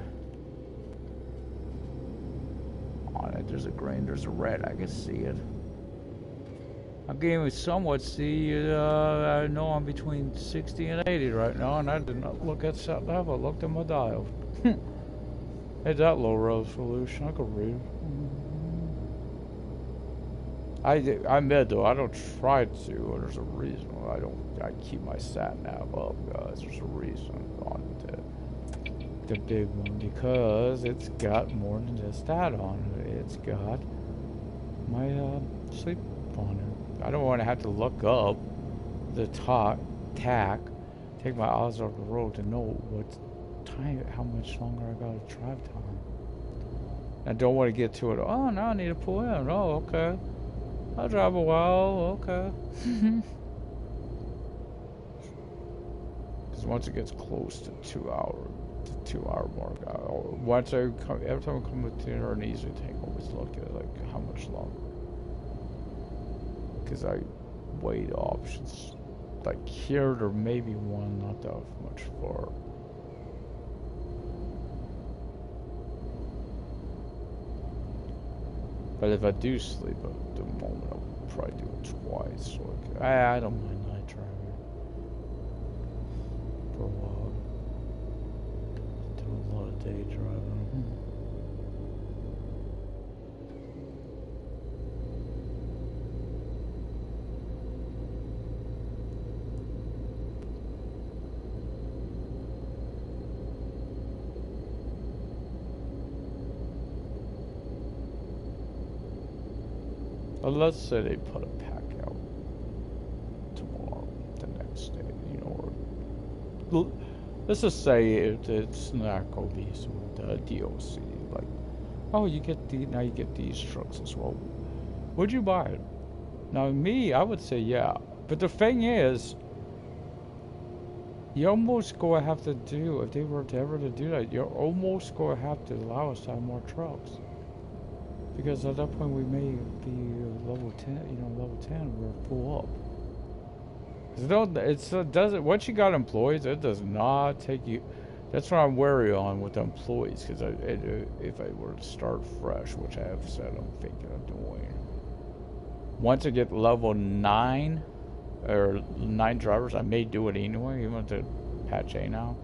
On it, there's a green, there's a red. I can see it. I can even somewhat see. I know I'm between 60 and 80 right now, and I did not look at sat nav. I looked at my dial. It's that low resolution. I could read. I admit though, I don't try to. There's a reason why I keep my sat nav up, guys. There's a reason on the big one, because it's got more than just that on it. It's got my sleep on it. I don't want to have to look up the tack, take my eyes off the road to know what time, how much longer I got to drive time. I don't want to get to it. Oh, now I need to pull in. Oh, okay. I'll drive a while. Okay. Because once it gets close to 2 hour, the 2 hour mark, every time I come with dinner and easy take, I always look at like how much longer. Because I weigh the options. Like here, there may be one not that much far. But if I do sleep at the moment, I'll probably do it twice. So I don't mind night driving for a while. Do a lot of day driving. let's say they put a pack out tomorrow, the next day, you know, or let's just say it's not gonna be some DLC. Like, oh, now you get these trucks as well. Would you buy it? Now, me, I would say yeah. But the thing is, you almost gonna have to do, if they were to ever to do that, you're almost gonna have to allow us to have more trucks. Because at that point we may be level 10, you know, level 10, we're full up. Doesn't, once you got employees, it does not take you, that's what I'm wary on with the employees, because if I were to start fresh, which I have said I'm thinking of doing, once I get level 9, or 9 drivers, I may do it anyway, even with the patch A now.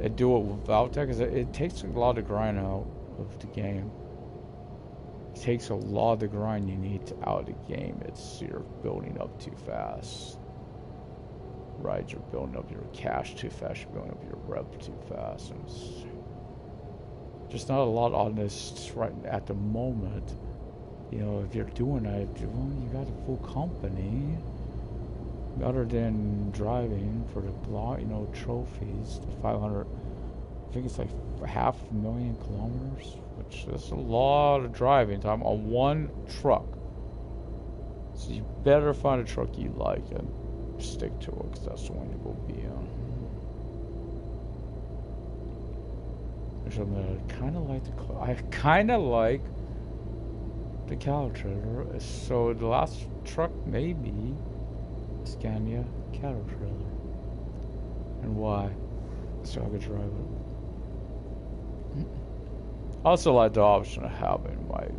I do it without that, because it takes a lot of grind out of the game. It takes a lot of the grind you need out of the game. You're building up too fast. Right, you're building up your cash too fast, you're building up your rep too fast. And it's just not a lot on this right at the moment. You know, if you're doing that, well, you got a full company. Other than driving for the block, you know, trophies, the 500, I think it's like 500,000 kilometers, which is a lot of driving time on one truck. So you better find a truck you like and stick to it, because that's the one you will be on. Which I kind of like the cow trailer. So the last truck may be Scania cattle trailer. And why? So I could drive it. I also like the option of having my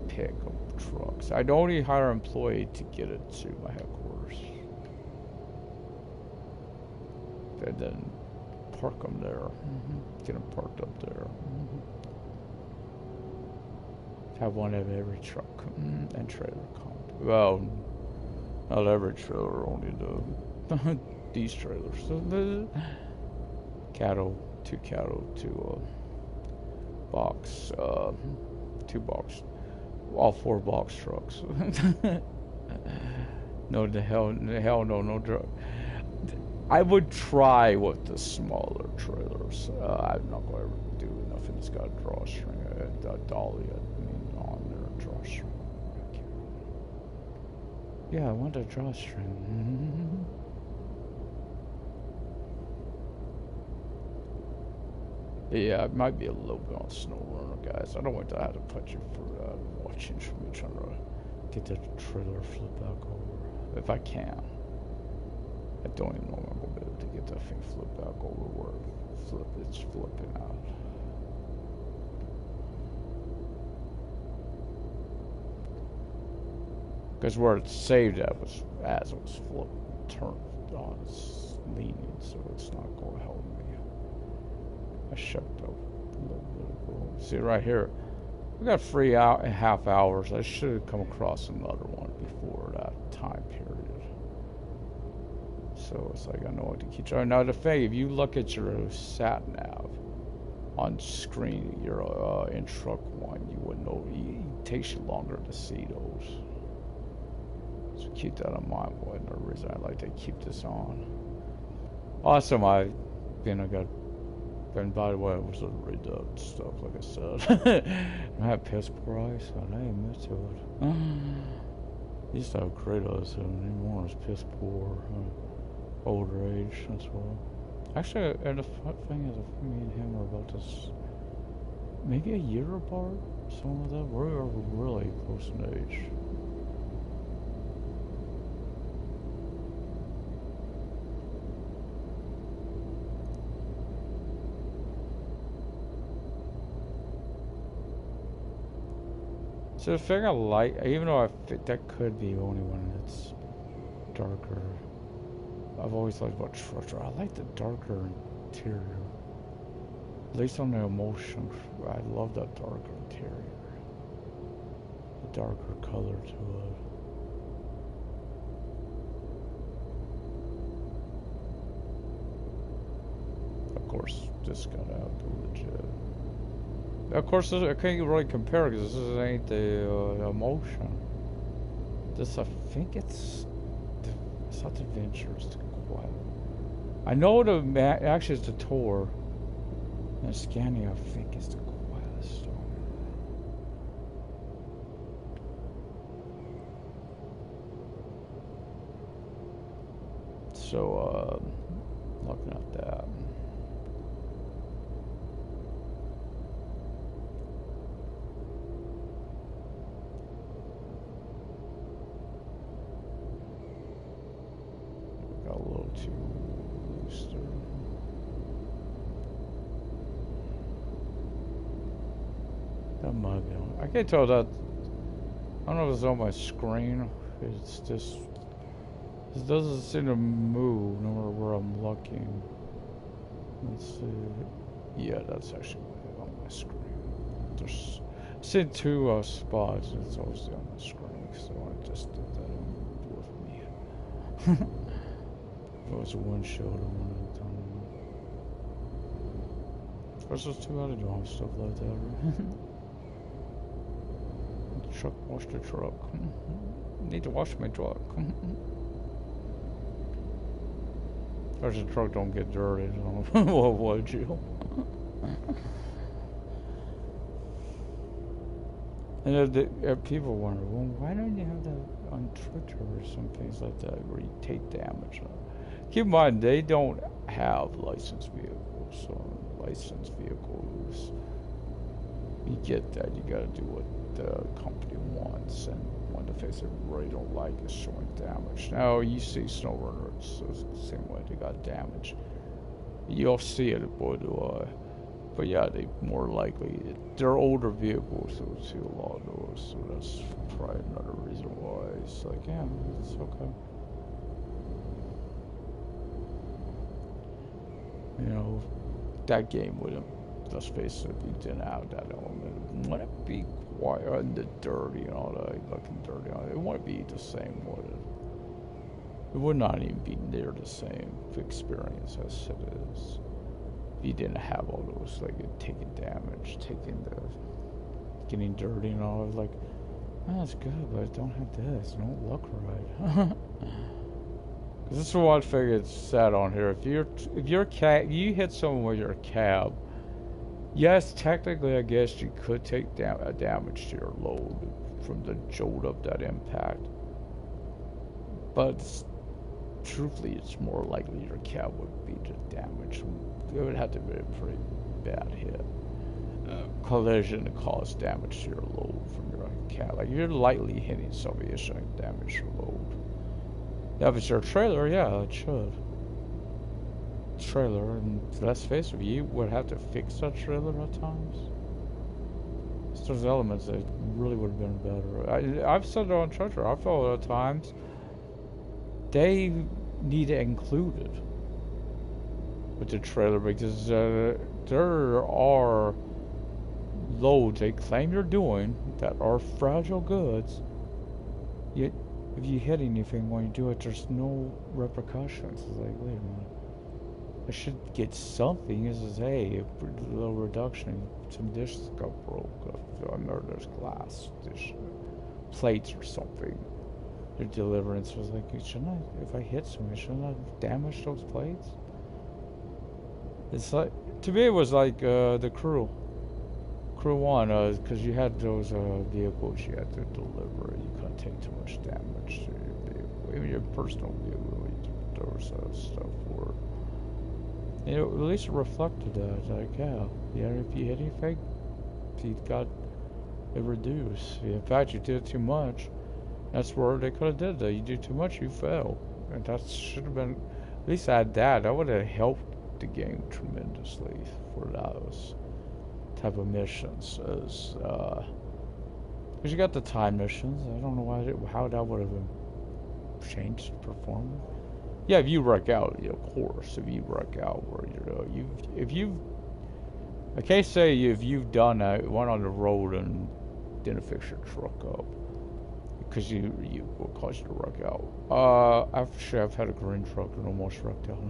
pick of trucks. I'd only hire an employee to get it to my headquarters. And then park them there. Get them parked up there. Have one of every truck and trailer comp. Well, not every trailer, only these trailers. So two box, 2 box, all 4 box trucks. No, the hell no, no drug. I would try with the smaller trailers. I'm not going to do nothing. It's got a drawstring, a dolly, on there, drawstring. Yeah, I want a drawstring. Yeah, it might be a little bit on snow runner, guys. I don't want to have to put you for watching for me trying to get the trailer flip back over. If I can. I don't even know if I'm going to be able to get that thing flipped back over where it's flipping out. Because where it's saved at was as it was turned on, it's leaning, so it's not going to help me. I shucked up a little bit ago. See right here, we got 3.5 hours. I should have come across another one before that time period. So it's like I know what to keep trying. Now the thing, if you look at your sat nav on screen, you're in truck 1, you wouldn't know. It takes you longer to see those. So keep that in mind. What another reason I like to keep this on. Awesome. And by the way, I was looking to read that stuff, like I said. I had piss poor eyes, so I ain't missed to it. Used to have great eyes, so anymore it's piss poor. Older age, that's why. Actually, and the thing is, me and him are about this, maybe a year apart, something like that. We are really close in age. So the thing I like, even though that could be only when it's darker. I've always liked about trucks. I like the darker interior. At least on the emotion, I love that darker interior. The darker color to it. Of course, this got out legit. Of course, I can't really compare because this ain't the emotion. This, I think it's not the Venture, it's the Quiet. I know actually it's the Tour. And Scania, I think, is the Quiet Storm. So, looking at that. Got a little too loose there. That might be on. I can't tell that. I don't know if it's on my screen. It's just. It doesn't seem to move no matter where I'm looking. Let's see. Yeah, that's actually on my screen. There's. I've seen two spots. It's obviously on my screen, so I just did that with me. If it was a windshield, I wouldn't have done it. There's just too out of doing stuff like that. Truck, wash the truck. Need to wash my truck. If the truck don't get dirty, so what would you? And people wonder, well, why don't you have that on Twitter or some things like that where you take damage? Keep in mind, they don't have licensed vehicles, so licensed vehicles, you get that, you gotta do what the company wants, and one of the things they really don't like is showing damage. Now, you see SnowRunner, it's the same way, they got damage. You'll see it, boy do I. But yeah, they more likely, they're older vehicles, so we'll see a lot of those, so that's probably another reason why it's like, yeah, it's okay. You know, that game wouldn't, let's face it, if you didn't have that element, wouldn't it be quite the dirty and all that, looking dirty on it, it wouldn't be the same, would it? It would not even be near the same experience as it is. If you didn't have all those, like, taking damage, getting dirty and all, like, oh, that's good, but I don't have this, it don't look right. This is one thing that's sad on here. If you hit someone with your cab, yes, technically, I guess you could take damage to your load from the jolt of that impact. But truthfully, it's more likely your cab would be the damage. It would have to be a pretty bad hit. Collision to cause damage to your load from your cab. Like, if you're lightly hitting somebody, it's showing damage to your load. Now, if it's your trailer, yeah, it should. Trailer, and let's face it, you would have to fix that trailer at times. It's those elements that really would have been better. I've said it on Twitter, I feel at times they need to include it with the trailer, because there are loads they claim you're doing that are fragile goods, yet if you hit anything when you do it, there's no repercussions. It's like, wait a minute, I should get something. This is, hey, a little reduction. Some dishes got broke. I remember there's glass dish plates or something. Their deliverance was like, shouldn't I, if I hit somebody, shouldn't I damage those plates? It's like, to me it was like the Crew 1, because you had those vehicles you had to deliver. You couldn't take too much damage to your vehicle. Even your personal vehicle, there was stuff for it. You know, at least it reflected that. Like, yeah, if you hit anything, you got it reduced. In fact, you did too much. That's where they could have did that. You do too much, you fail. And that should have been, at least add that. That would have helped the game tremendously for those type of missions. As because you got the time missions. I don't know how that would have changed performance. Yeah, if you wreck out, of course. If you wreck out where I can't say if you've done that, went on the road and didn't fix your truck up, because you will cause you to wreck out. Actually, I've had a green truck that almost wrecked out.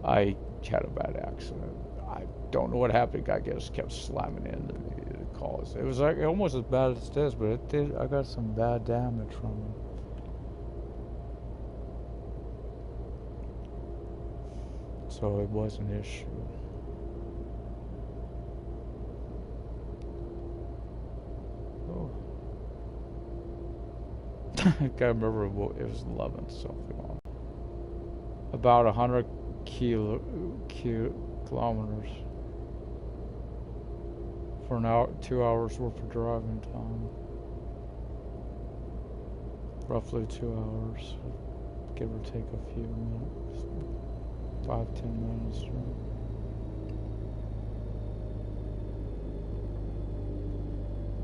I had a bad accident. I don't know what happened. I guess kept slamming into me. It caused. It was like almost as bad as this, but it did. I got some bad damage from it. So it was an issue. Oh. I can't remember what it was. 11 something on. About 100 kilometers for an hour, 2 hours worth of driving time. Roughly 2 hours, give or take a few minutes, 5-10 minutes.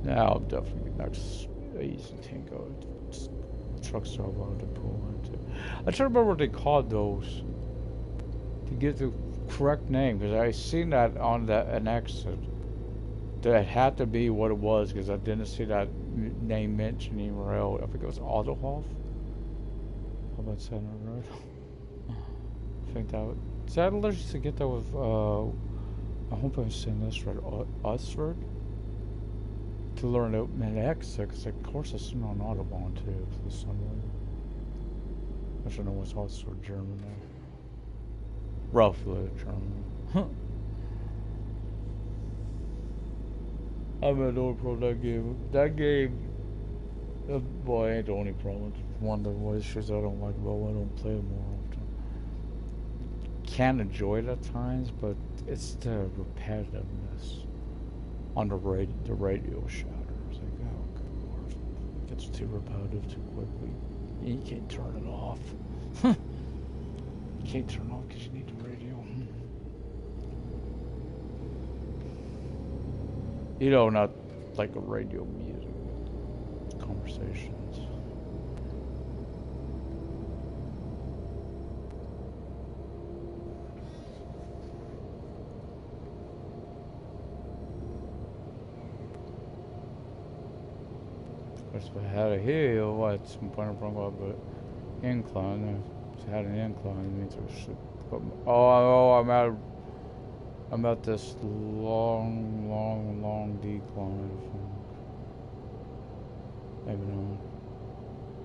Now I'm definitely next easy Tango. Trucks I wanted to pull into. I try to remember what they called those to get the correct name, because I seen that on an exit. That had to be what it was, because I didn't see that name mentioned anywhere else. I think it was Autohof. How about saying that right? I think that would. See, I'd allergic to get that with, I hope I'm saying this right, Usford. To learn an exit, because of course it's on Autobahn too, for some reason. I should know what's also German there. Roughly German. I'm an old pro that game. That game, boy, ain't the only problem. It's one of the issues I don't like about why I don't play it more often. Can enjoy it at times, but it's the repetitiveness on the radio shatter. It's like, oh, good lord. It gets too repetitive too quickly. You can't turn it off. You can't turn it off because you need the radio. You know, not like a radio music conversations. If I had a hill, what's in front of but incline. If I had an incline, it means I should put. I'm at this long decline. Maybe not.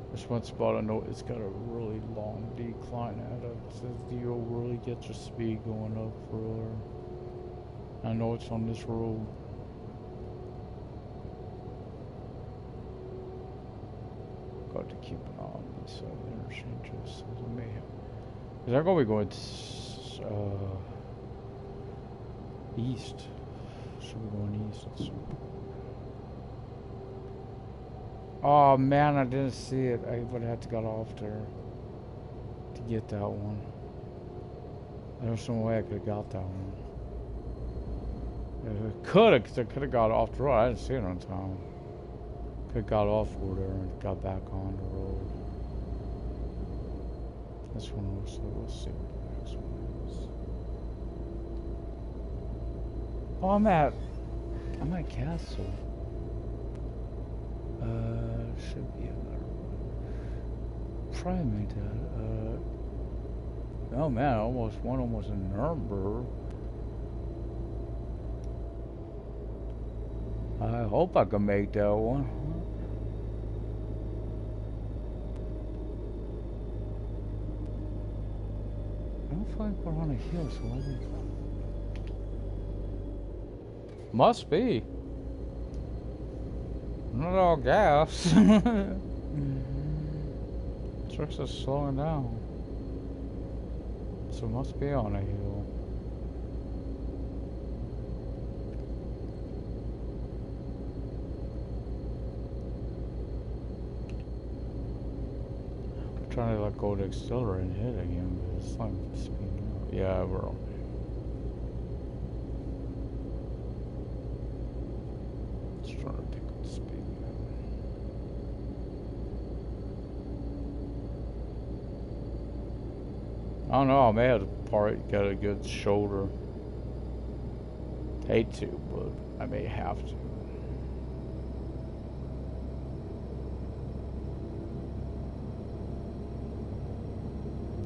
There's one spot I know it's got a really long decline at it. It says you'll really get your speed going up further. I know it's on this road. Got to keep an eye on these interchanges. I may have. Because I'm going to be going east. Should be going east. Oh man, I didn't see it. I would have had to get off there to get that one. There's no way I could have got that one. I could have, because I could have got off the road. I didn't see it on time. Could have got off over there and got back on the road. This one was, let's see what the next one is. Oh, I'm at Castle. Should be another one. Probably made that. Oh man, almost in Nuremberg. I hope I can make that one. I don't feel like we're on a hill, so I think. Must be. Not all gas. Trucks are slowing down. So it must be on a hill. We're trying to let go of the accelerator and hit again, but it's not speeding up. Yeah, we're okay. Just trying to pick up the speed. I don't know, I may have to get a good shoulder. Hate to, but I may have to.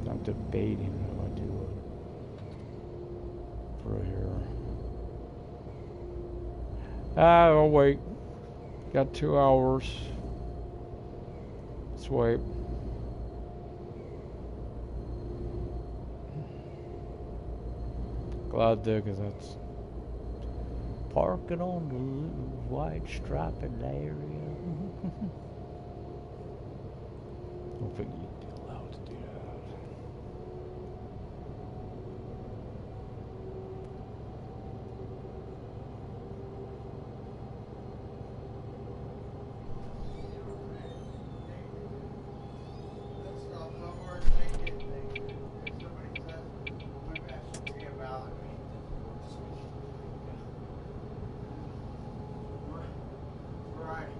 I'm debating if I do it for here. I I'll wait. Got 2 hours. Let's wait. Glad I did, because that's parking on the white striped area. I don't think you'd be allowed to do that. That's not how we're thinking. If somebody says, well, maybe I should see about it. Right.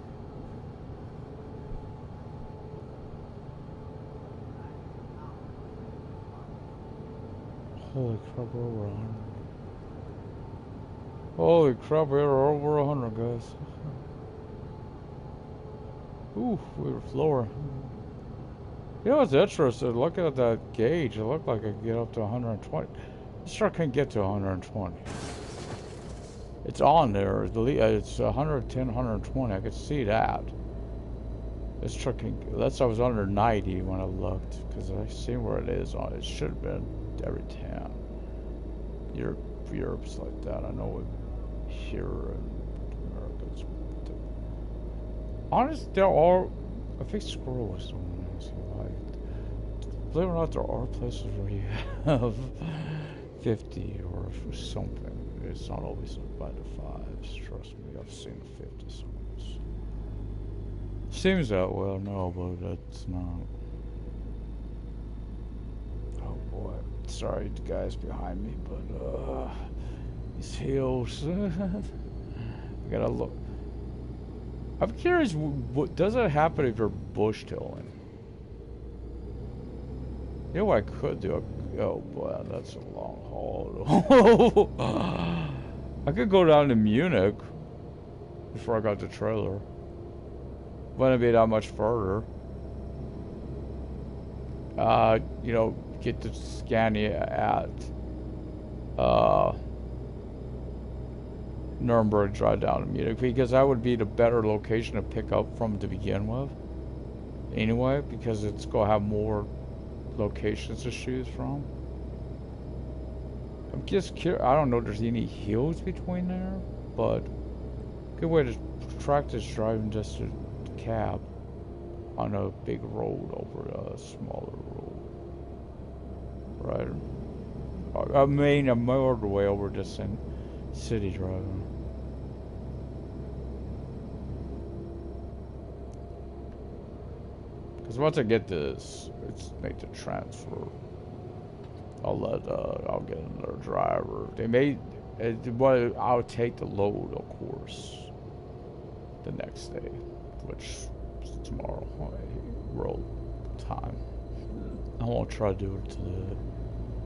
Holy crap, we're over 100. Holy crap, we're over 100, guys. Ooh, we were lower. You know what's interesting? Looking at that gauge, it looked like I could get up to 120. This truck can't get to 120. It's on there. It's 110, 120. I could see that. This truck can. Unless I was under 90 when I looked, because I see where it is on. It should have been every 10. Europe's like that. I know it here in America's. Honestly, there are. I think Squirrel was the one I was like. Believe it or not, there are places where you have 50 or something. It's not always by the 5s. Trust me, I've seen the 50 sometimes. Seems that way, I know, but that's not. Oh boy. Sorry, the guys behind me, but these hills. I gotta look. I'm curious, what does it happen if you're bush towing? You know what I could do? Oh boy, that's a long haul. I could go down to Munich before I got the trailer. Wouldn't be that much further. You know, get to Scania at Nuremberg, drive down to Munich, because that would be the better location to pick up from to begin with. Anyway, because it's gonna have more locations to choose from. I'm just curious. I don't know if there's any hills between there, but good way to practice driving just a cab on a big road over a smaller road, right? I mean, a motorway over just in city driving. Because once I get this, it's make the transfer. I'll get another driver. They may, well, I'll take the load, of course, the next day, which is tomorrow, road time. I won't try to do it today.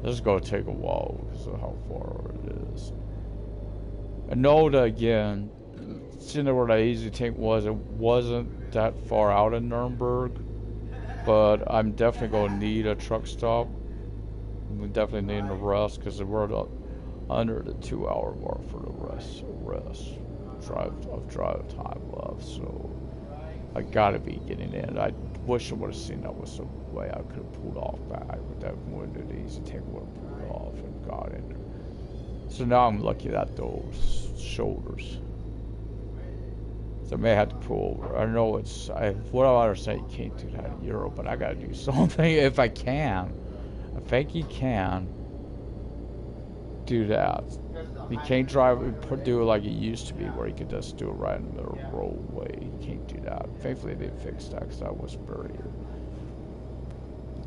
This is going to take a while because of how far it is. I know that, again, seeing where that easy tank was, it wasn't that far out in Nuremberg, but I'm definitely going to need a truck stop. We definitely need a rest because we're under the 2-hour mark for the rest. Drive time left, so I gotta be getting in. I wish I would have seen that was the way I could have pulled off back, but that wouldn't have easy tank would have pulled off and got in there. So now I'm lucky at those shoulders. So I may have to pull over. I know what I understand, you can't do that in Europe, but I gotta do something if I can. I think you can do that. You can't do it like it used to be, where you could just do it right in the middle of the roadway. You can't do that. Thankfully, they fixed that because that was very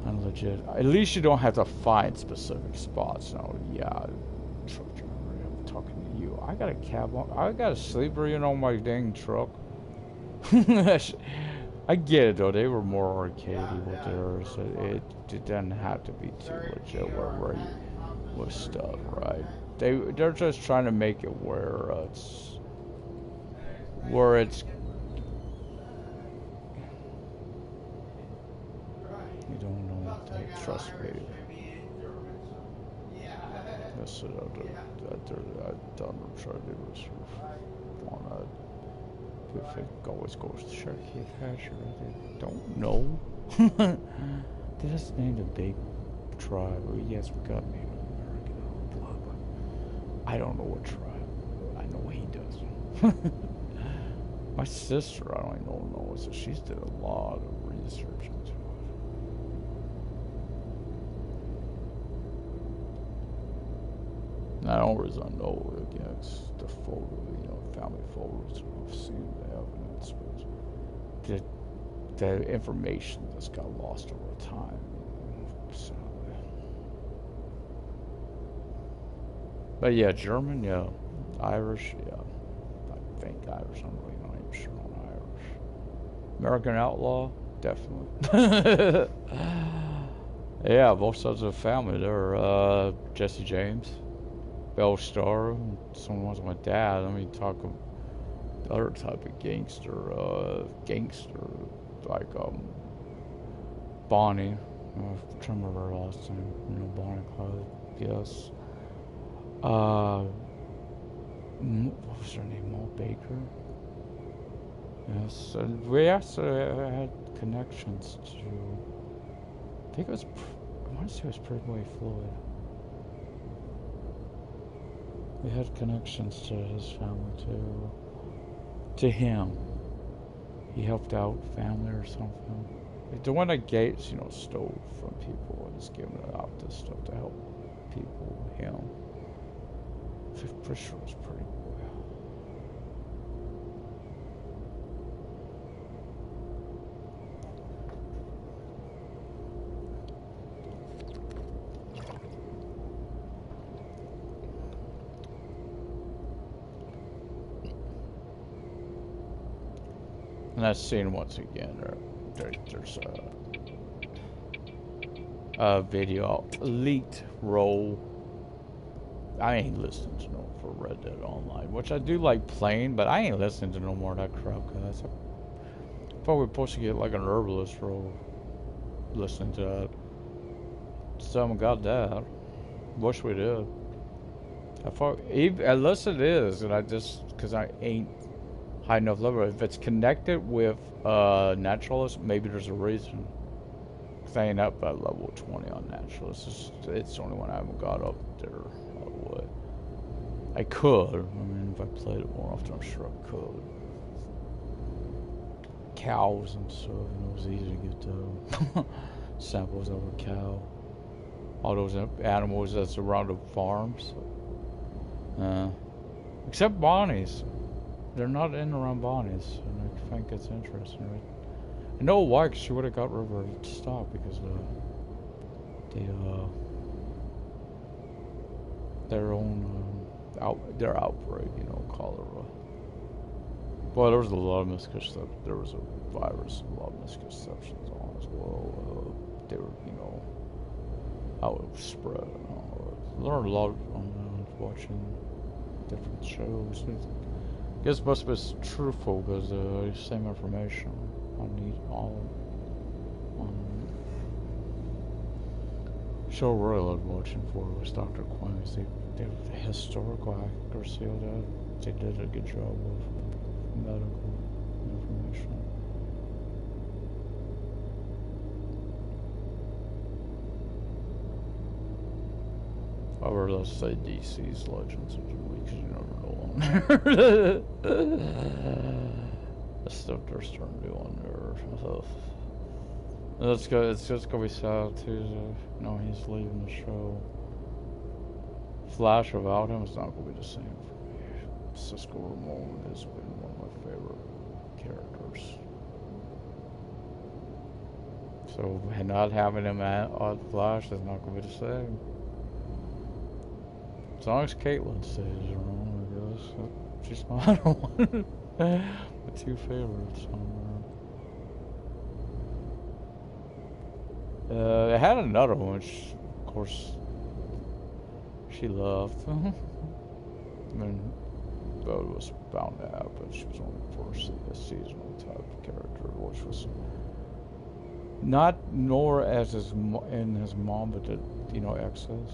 unlegit. At least you don't have to find specific spots. Now, yeah, truck driver, I'm talking to you. I got a cab on. I got a sleeper in on my dang truck. I get it though. They were more arcadey with theirs. It didn't have to be too legit where you was stuck, right? They're just trying to make it where it's you don't know what to trust me. Yes, I've done try to do research on that. If it always goes to Cherokee Hatcher, I don't know. They just named a big tribe. Well, yes, we got Native American, blah, blah. I don't know what tribe. I know he does. My sister, I don't even know, so she's did a lot of research into it. Not only I know against the photo, family photos, I've seen the evidence, but the information just got lost over time. So, but yeah, German, yeah, Irish, yeah, I think Irish. I'm really not even sure on Irish. American Outlaw, definitely. Yeah, both sides of the family. They're Jesse James. Bell Star, someone was my dad. I mean, talk of the other type of gangster, like Bonnie. I'm trying to remember her last name. Bonnie Clyde. Yes. What was her name? Mo Baker. Yes, and we actually had connections to. I think it was. I want to say it was Pretty Floyd. We had connections to his family too. To him, he helped out family or something. Like the one that Gates, stole from people and just giving out this stuff to help people. Him, I'm pretty sure it was Pretty Boy. And I've seen once again, there's a video leaked roll. I ain't listening to no for Red Dead Online, which I do like playing, but I ain't listening to no more of that crap, guys. I thought we were supposed to get like an herbalist roll listening to that. Still haven't got that. Wish we did. I thought, unless it is, and I just, because I ain't high enough level. If it's connected with naturalist, maybe there's a reason. Cause I ain't up at level 20 on naturalist. It's the only one I haven't got up there. I could. I mean, if I played it more often, I'm sure I could. Cows and stuff. It was easy to get samples of a cow. All those animals that's around the farms. Except Bonnie's. They're not in around Bonnie's, and I think it's interesting, right? I know why, because she would have got rid of her stock because their own their outbreak, cholera. Well, there was a lot of misconceptions. There was a virus, a lot of misconceptions on as well. They were, how it was spread and all. I learned a lot on watching different shows. I guess most of it's truthful because same information on show really loved watching for was Dr. Quinn. The historical accuracy of that. They did a good job of medical information. Or let's say DC's Legends of the Week, because you never know on there. The stuff they're starting to do on there. It's just gonna be sad too. He's leaving the show. Flash without him is not gonna be the same for me. Cisco Ramon has been one of my favorite characters. So not having him on Flash is not gonna be the same. As long as Caitlyn stays around, I guess. She's my other one. My two favorites on there. I had another one, which, of course, she loved. I mean, but it was bound to happen. She was only for a seasonal type of character, which was not nor as his mom, but the excess.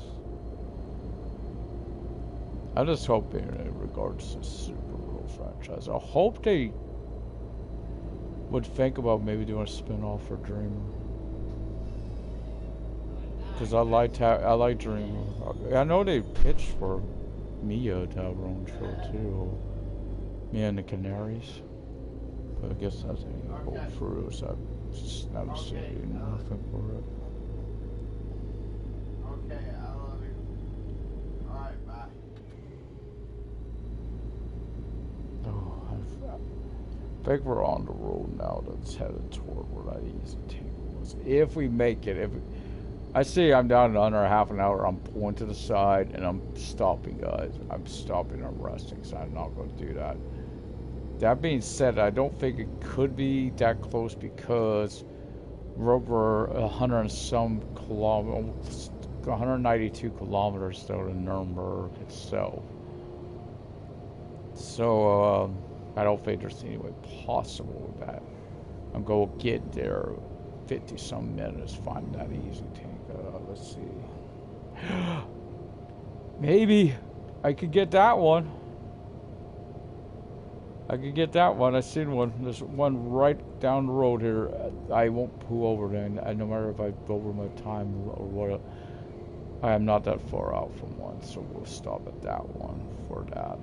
I just hope in regards to Super Bowl franchise, I hope they would think about maybe doing a spin-off for Dreamer. Because I like Dreamer. I know they pitched for Mia to have her own show too. Mia and the Canaries. But I guess that didn't go through, so I've just never seen nothing for it. Okay, I love you. Alright, bye. Oh, I think we're on the road now that's headed toward where that easy tank was. If we make it, I see I'm down in under half an hour, I'm pulling to the side and I'm stopping, guys. I'm stopping, I'm resting, so I'm not going to do that. That being said, I don't think it could be that close because we're over 100 and some kilometers, 192 kilometers though to Nuremberg itself. So I don't think there's any way possible that I'm going to get there 50 some minutes, find that easy tank. Let's see. Maybe I could get that one. I could get that one. I seen one. There's one right down the road here. I won't pull over there. No matter if I go over my time or what. I am not that far out from one, so we'll stop at that one for that.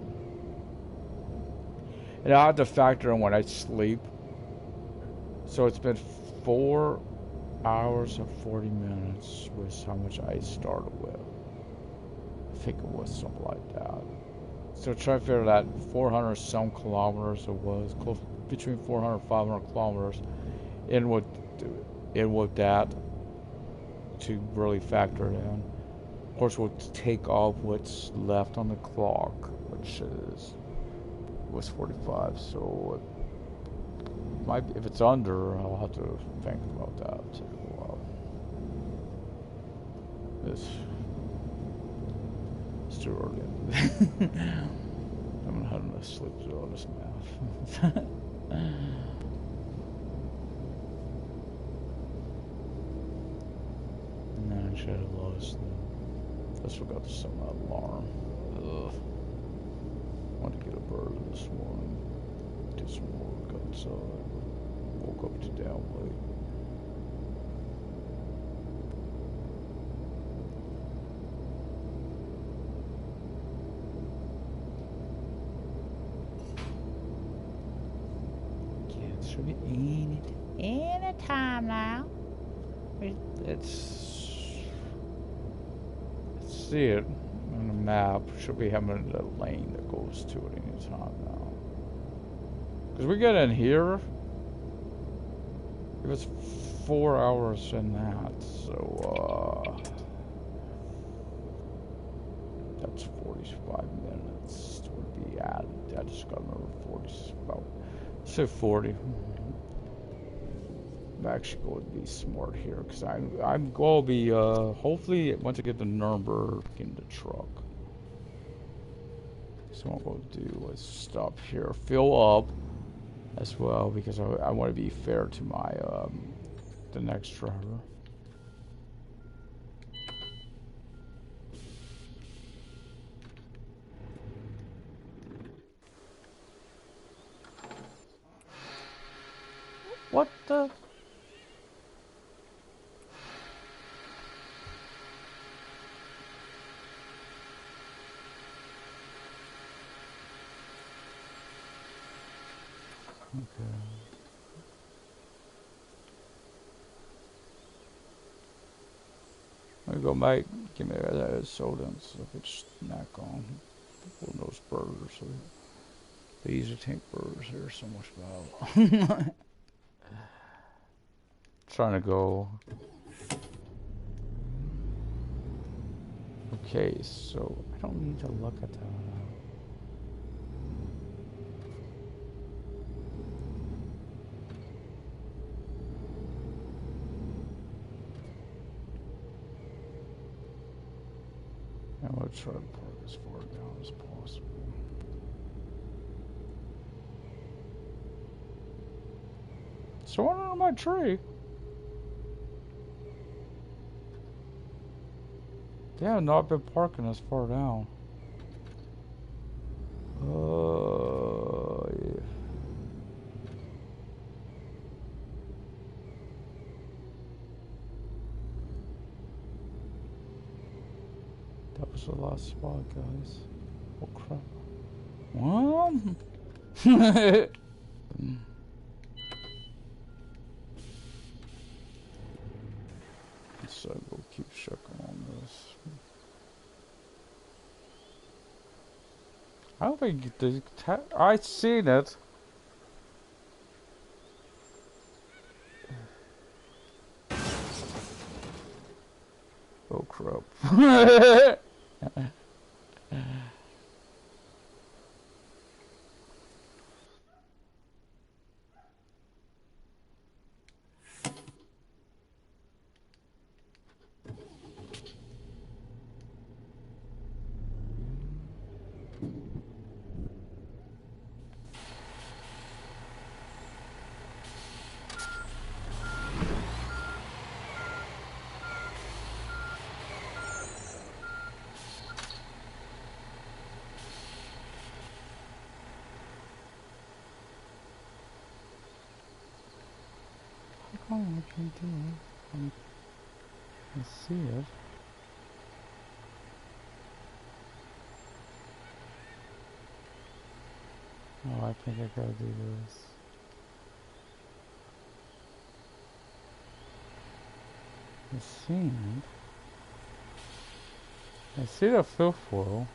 And I have to factor in when I sleep. So it's been 4 hours and 40 minutes was how much I started with. I think it was something like that. So try to figure that 400 some kilometers it was, close between 400 and 500 kilometers in with that to really factor it in. Of course, we'll take off what's left on the clock, which was 45. So it might be, if it's under, I'll have to think about that too. It's too early. I'm not having to sleep through all this math. No, I should have lost. That's what got some alarm. Ugh. I wanted to get a bird this morning. Did some work outside. Woke up too damn late. Should be any time now. Let's see it on the map. Should be having the lane that goes to it any time now. Because we get in here. It was 4 hours in that, so that's 45 minutes would be added. I just got another 40, about. So 40. I'm actually going to be smart here because I'm going to be hopefully once I get to Nuremberg in the truck. So what I'm going to do is stop here, fill up as well because I want to be fair to my the next driver. What the? Okay. There you go, mate. Give me that soda and stuff. It's snack on. One of those burgers. The easy tank burgers. There's so much about. Trying to go. Okay, so I don't need to look at that. I'm gonna try to park as far down as possible. Someone under my tree. They have not been parking as far down. Yeah. That was the last spot, guys. Oh crap. What? So we'll keep checking on this. I don't think the I seen it. Oh crap. How come I can't do it? I see it. Oh, I think I gotta do this. I see it. I see the fill foil.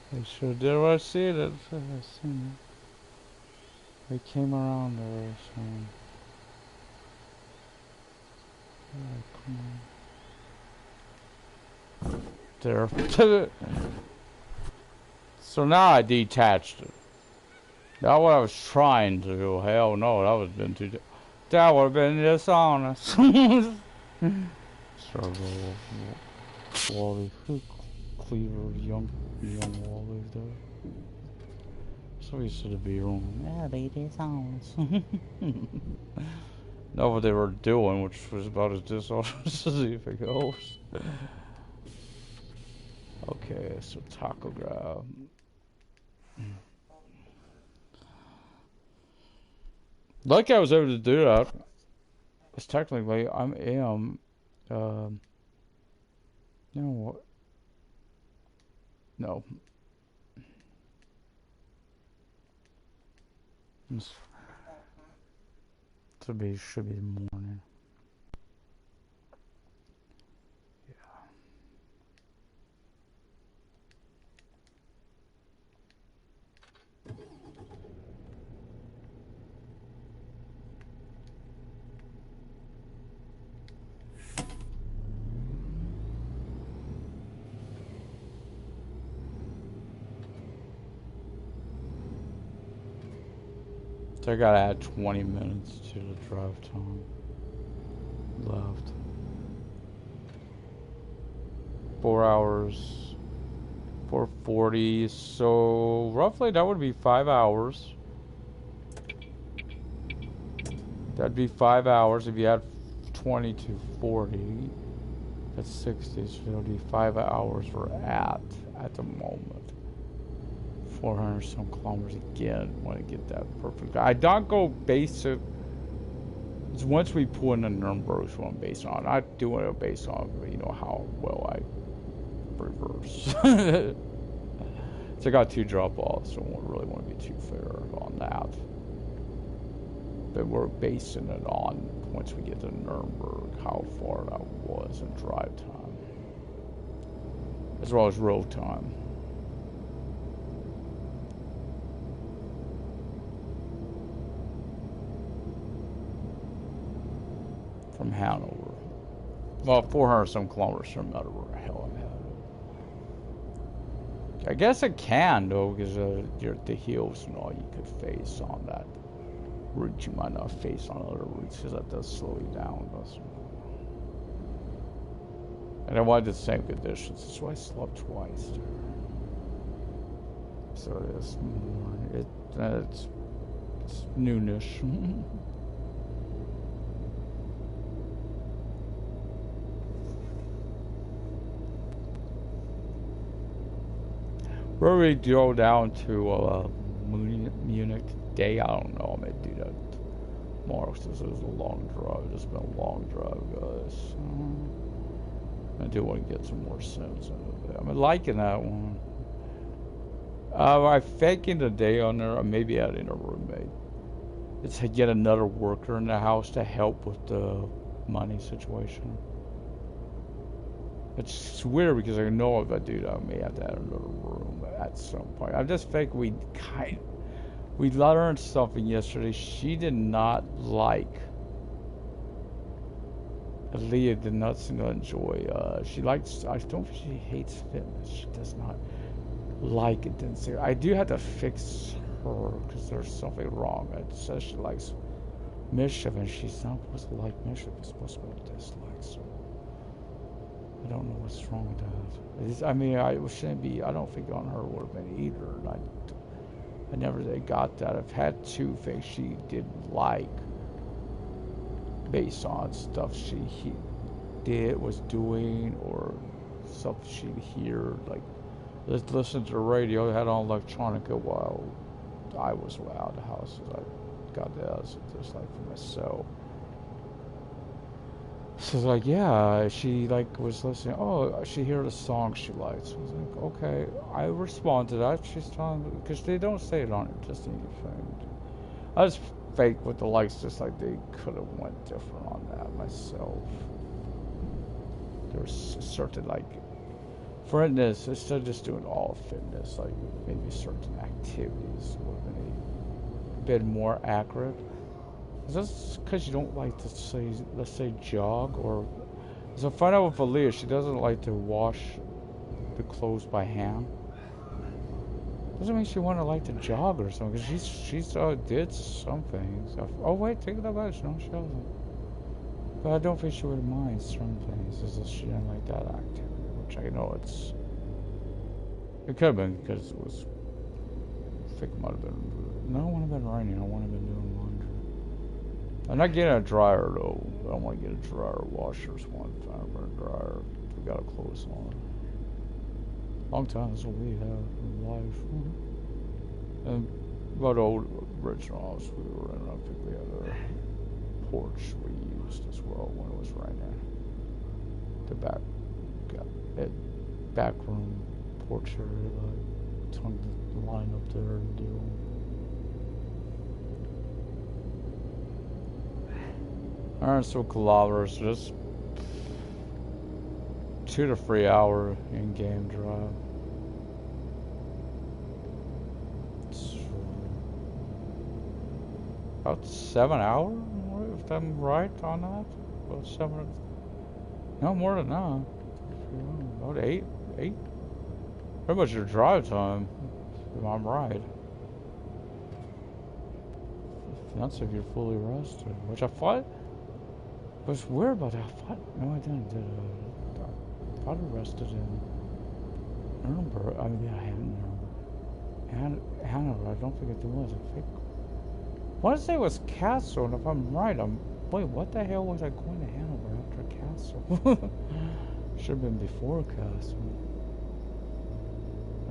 I sure did. I see it. I seen it. They came around there, so. Alright, come on. There. So now I detached it. That's what I was trying to do. Hell no, that would have been too. That would have been dishonest. Struggle. Wally. Cleaver. Young Wally there. So used to be wrong. Yeah, they dishonest. Know what they were doing, which was about as dishonest as anything else. Okay, so taco grab. Like I was able to do that. It's technically I am. You know what? No. Should be the morning. So I gotta add 20 minutes to the drive time left. 4 hours, 440. So roughly that would be 5 hours. That'd be 5 hours if you add 20 to 40. That's 60. So it'll be 5 hours we're at the moment. 400 some kilometers again. Want to get that perfect. I don't go basic. It's once we pull in the numbers, what I'm based on. I'm not doing it based on how well I reverse. So I got 2 drop offs, so I don't really want to be too fair on that. But we're basing it on once we get to Nuremberg, how far that was in drive time, as well as road time. From Hanover. Well, 400 some kilometers from where the hell I'm at. I guess it can though, because the hills and all you could face on that route. You might not face on other routes because that does slow you down, doesn't it? And I wanted the same conditions. So I slept twice there. So it is more. It's noonish. Where we go down to Munich today, I don't know. I may do that tomorrow because this is a long drive. It's been a long drive, guys. I do want to get some more Sims into it. I'm liking that one. I'm faking the day on there. I may be adding a roommate. It's to get another worker in the house to help with the money situation. It's weird because I know if I do that, I may have to add another room at some point. I just think we learned something yesterday. She did not like. Aaliyah did not seem to enjoy. She likes. I don't think she hates fitness. She does not like it. Didn't say. I do have to fix her because there's something wrong. It says she likes mischief, and she's not supposed to like mischief. She's supposed to be dislike. So. I don't know what's wrong with that. I mean, I shouldn't be. I don't think on her would have been either. And I never got that. I've had two things she didn't like, based on stuff he was doing, or stuff she'd hear. Like, let's listen to the radio. I had on electronica while I was out of the house. I got that just like for myself. So like, yeah, she like was listening. Oh, she heard a song she likes. I was like, okay. I respond to that. She's telling me because they don't say it on it, just anything. I just fake with the likes, just like they could have went different on that myself. There's certain like, for instance, instead of just doing all fitness, like maybe certain activities would have been a bit more accurate. Is this because you don't like to say, let's say, jog? Or so I find out with Aaliyah, she doesn't like to wash the clothes by hand. Doesn't mean she want to like to jog or something. Because she's did some things. Oh wait, take that back. No, she doesn't. But I don't think she would mind certain things. It's just she didn't like that activity, which I know it's. It could have been because it was. I think it might have been. No, it wouldn't have been raining. I wouldn't have been doing laundry. I'm not getting a dryer though. I don't want to get a dryer. Washers one time for a dryer. We got a clothes on. Long time. That's what we have in life. And about old original house we were in, I think we had a porch we used as well when it was raining. The back room porch area, like tongue the line up there and deal. Alright, so kilometers, just 2 to 3 hour in-game drive. It's about 7 hours, if I'm right on that. About 7, no more than that. About 8. Pretty much your drive time, if I'm right. That's if you're fully rested, which I thought. It was weird about that. I thought, no, I didn't. I thought I rested in Nuremberg. I mean, yeah, Hanover. I don't think it was. I think. I want to say it was Castle, and if I'm right, wait, what the hell was I going to Hanover after Castle? Should have been before Castle.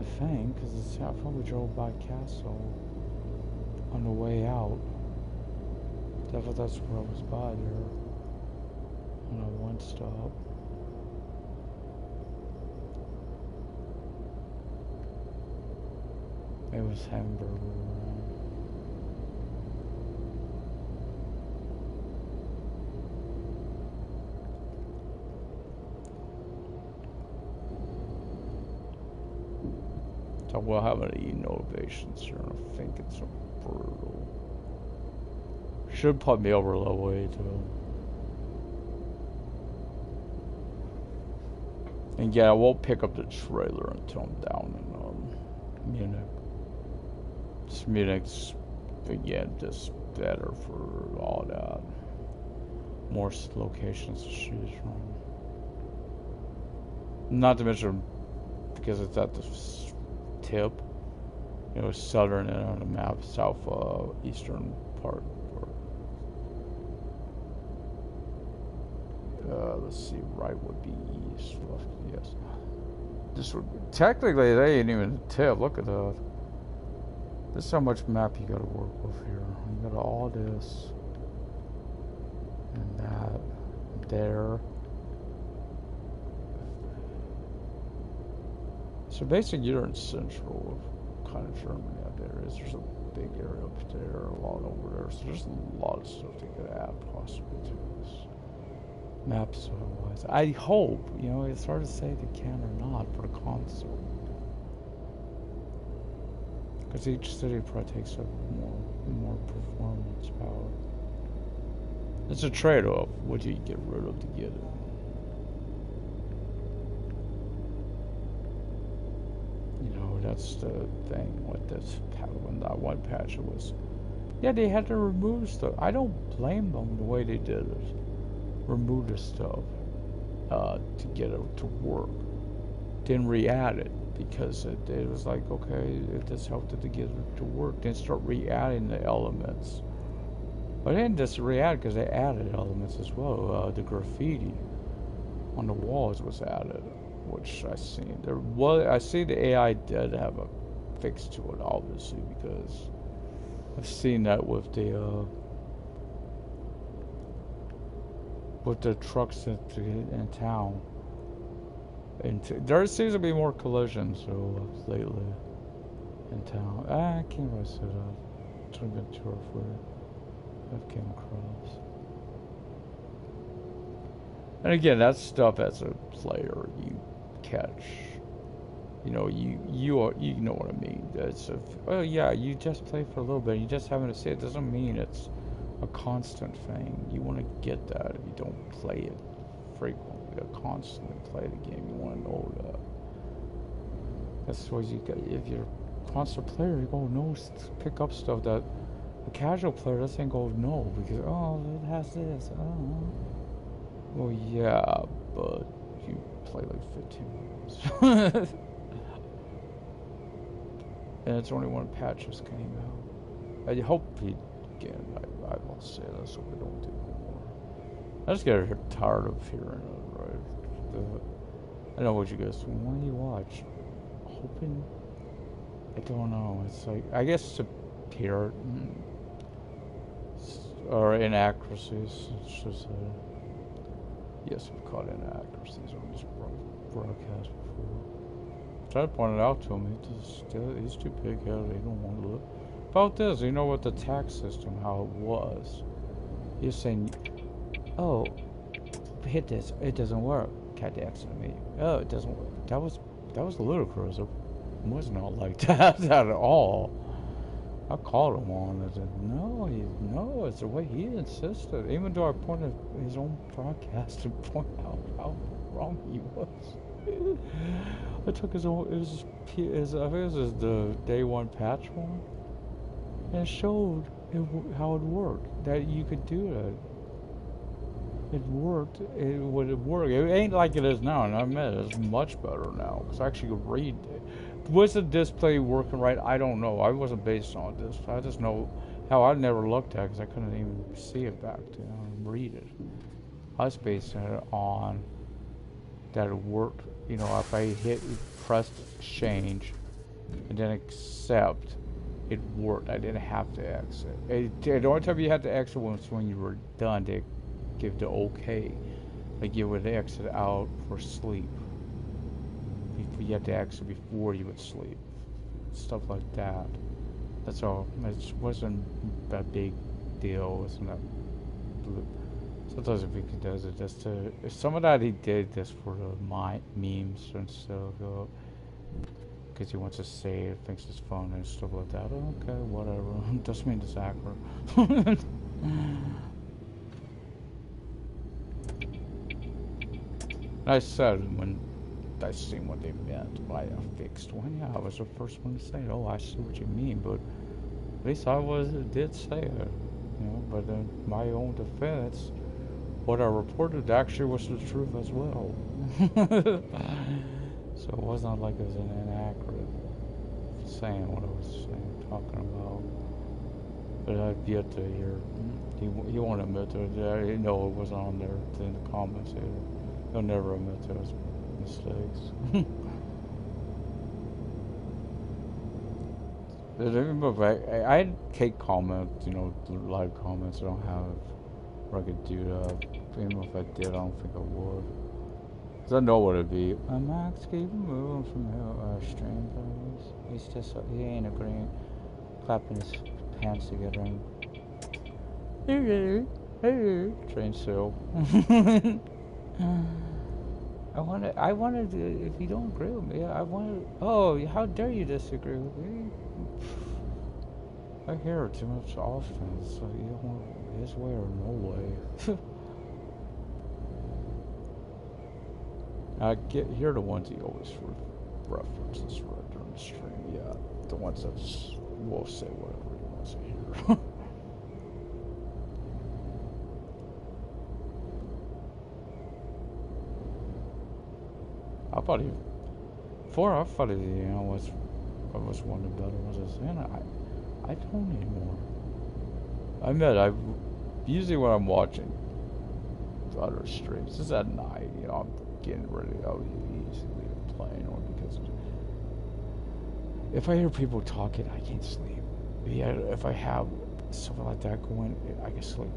I think, because I probably drove by Castle on the way out. That's where I was by there. On a one stop. It was Hamburger. So we'll have any innovations here. I think it's brutal. Should put me over level 8 too. And yeah, I won't pick up the trailer until I'm down in Munich. Munich's, again, just better for all that. More locations to choose from. Not to mention because it's at the tip. You know, southern end on the map, south eastern part. Let's see, right would be east, left, yes. This would be, technically they ain't even a tip. Look at that. This is how much map you gotta work with here. You got all this and that there. So basically you're in central kind of Germany out there. There's a big area up there, a lot over there. So there's a lot of stuff they could add possibly to this. Maps wise. I hope, you know, it's hard to say they can or not for the console. Because each city probably takes up more performance power. It's a trade-off. What do you get rid of to get it? You know, that's the thing with this. When that one patch it was, yeah, they had to remove stuff. I don't blame them the way they did it. Remove the stuff to get it to work. Then re-add it because it was like, okay, if this helped it to get it to work, then start re-adding the elements. But they didn't just re-add because they added elements as well. The graffiti on the walls was added, which I seen. I see the AI did have a fix to it, obviously, because I've seen that with the trucks in town. And there seems to be more collisions lately in town. I can't really say that. It's been too rough for it. I've came across. And again, that's stuff as a player you catch. You know, you know what I mean. It's oh yeah, you just play for a little bit. You just having to say it doesn't mean it's a constant thing. You want to get that if you don't play it frequently or constantly play the game. You want to know that. That's why you got. If you're a constant player, you go no, pick up stuff that a casual player doesn't go no because it has this. Oh, well yeah, but you play like 15 minutes. And it's only one patch just came out. I hope again, I will say that so we don't do more. I just get tired of hearing it, right? I know what you guys do. Why do you watch? Hoping? I don't know. It's like, I guess to hear it. Or inaccuracies. It's just, yes, I've caught inaccuracies on this broadcast before. I tried to point it out to him. He's too pig-headed. He don't want to look. About this, you know what the tax system, how it was. He's saying, oh, hit this. It doesn't work. Cat the X on me. Oh, it doesn't work. That was ludicrous. It wasn't all like that at all. I called him on it. And no, it's the way he insisted. Even though I pointed his own broadcast to point out how wrong he was. I took his own. I think it was the day one patch one, and it showed how it worked. That you could do that. It worked. It would work. It ain't like it is now, and I admit it's much better now because I actually could read. Was the display working right? I don't know. I wasn't based on this. I just know how I never looked at it because I couldn't even see it back to and read it. I was basing it on that it worked. You know, if I pressed change and then accept, it worked. I didn't have to exit. The only time you had to exit was when you were done to give the okay. Like you would exit out for sleep. You had to exit before you would sleep. Stuff like that. That's all. It wasn't a big deal. It wasn't that. Sometimes if he does it just to. Some of that he did just for the memes and stuff. Because he wants to save, thinks it's fun and stuff like that. Okay, whatever. Doesn't mean it's accurate. I said when I seen what they meant by a fixed one. Yeah, I was the first one to say it. Oh, I see what you mean, but at least did say it. You know, but in my own defense, what I reported actually was the truth as well. So it wasn't like it was an inaccurate saying what I was saying, talking about. But I've yet to hear. He won't admit to it. Yeah, no, it wasn't on there in the comments either. He'll never admit to his mistakes. I hate comments, live comments. I don't have where I could do that. Even if I did, I don't think I would. Because I know what it'd be. Max, keep moving from here. Stream, please. He's just, he ain't agreeing. Clapping his hands together and. Train still. I wanted to, if you don't agree with me, I wanted, oh, how dare you disagree with me? I hear it too much often. It's like, you don't want his way or no way. I hear the ones he always references right during the stream. Yeah, the ones that will say whatever he wants to hear. I thought he, before I thought he, I was one of the better ones. And I don't anymore. I admit, usually when I'm watching other streams, it's at night, I'm getting ready, I'll easily playing, or because if I hear people talking, I can't sleep. Yeah, if I have something like that going, I can sleep.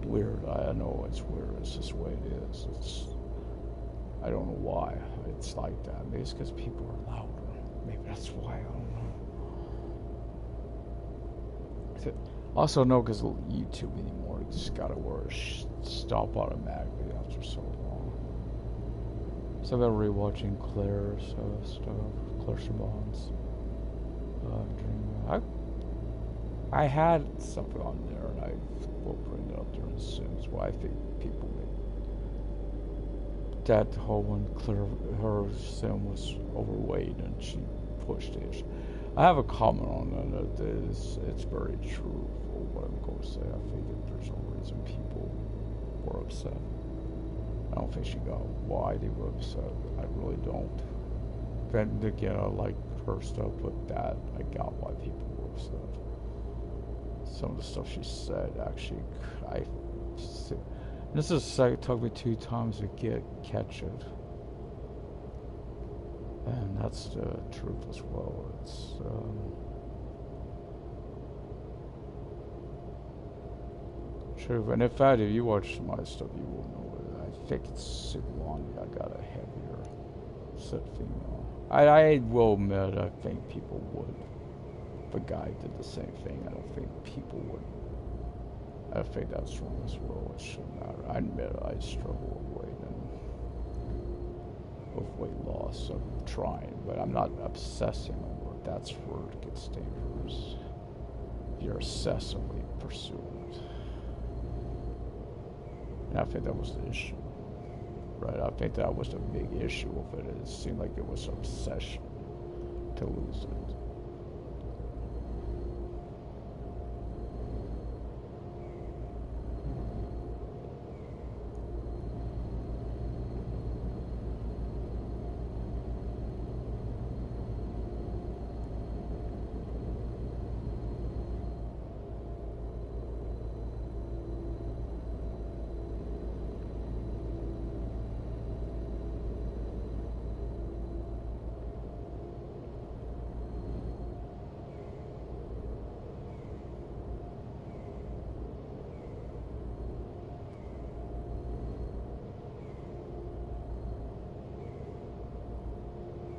Weird. I know it's weird. It's just the way it is. I don't know why it's like that. Maybe it's because people are louder. Maybe that's why. I don't know. Also, no, because YouTube anymore, you just gotta stop automatically after so long. So I've been rewatching Claire's stuff, Claire Chabon's dream. I had something on there, and I will bring it up during the Sims. Why I think people make that whole one. Claire, her sim was overweight, and she pushed it. I have a comment on that. It's very true for what I'm going to say. I think that there's no reason people were upset. I don't think she got why they were upset. I really don't. Then again, I like her stuff, but that I got why people were upset. Some of the stuff she said, actually, this is it took me 2 times to catch it. And that's the truth as well. It's true. And in fact, if you watch my stuff, you will know it. I think it's Siglani. I got a heavier set female. I will admit, I think people would. If a guy did the same thing, I don't think people would. I think that's wrong as well. It shouldn't matter. I admit I struggle with weight and with weight loss. I'm trying, but I'm not obsessing over it. That's where it gets dangerous. You're obsessively pursuing it. And I think that was the issue. Right? I think that was the big issue of it. It seemed like it was an obsession to lose it.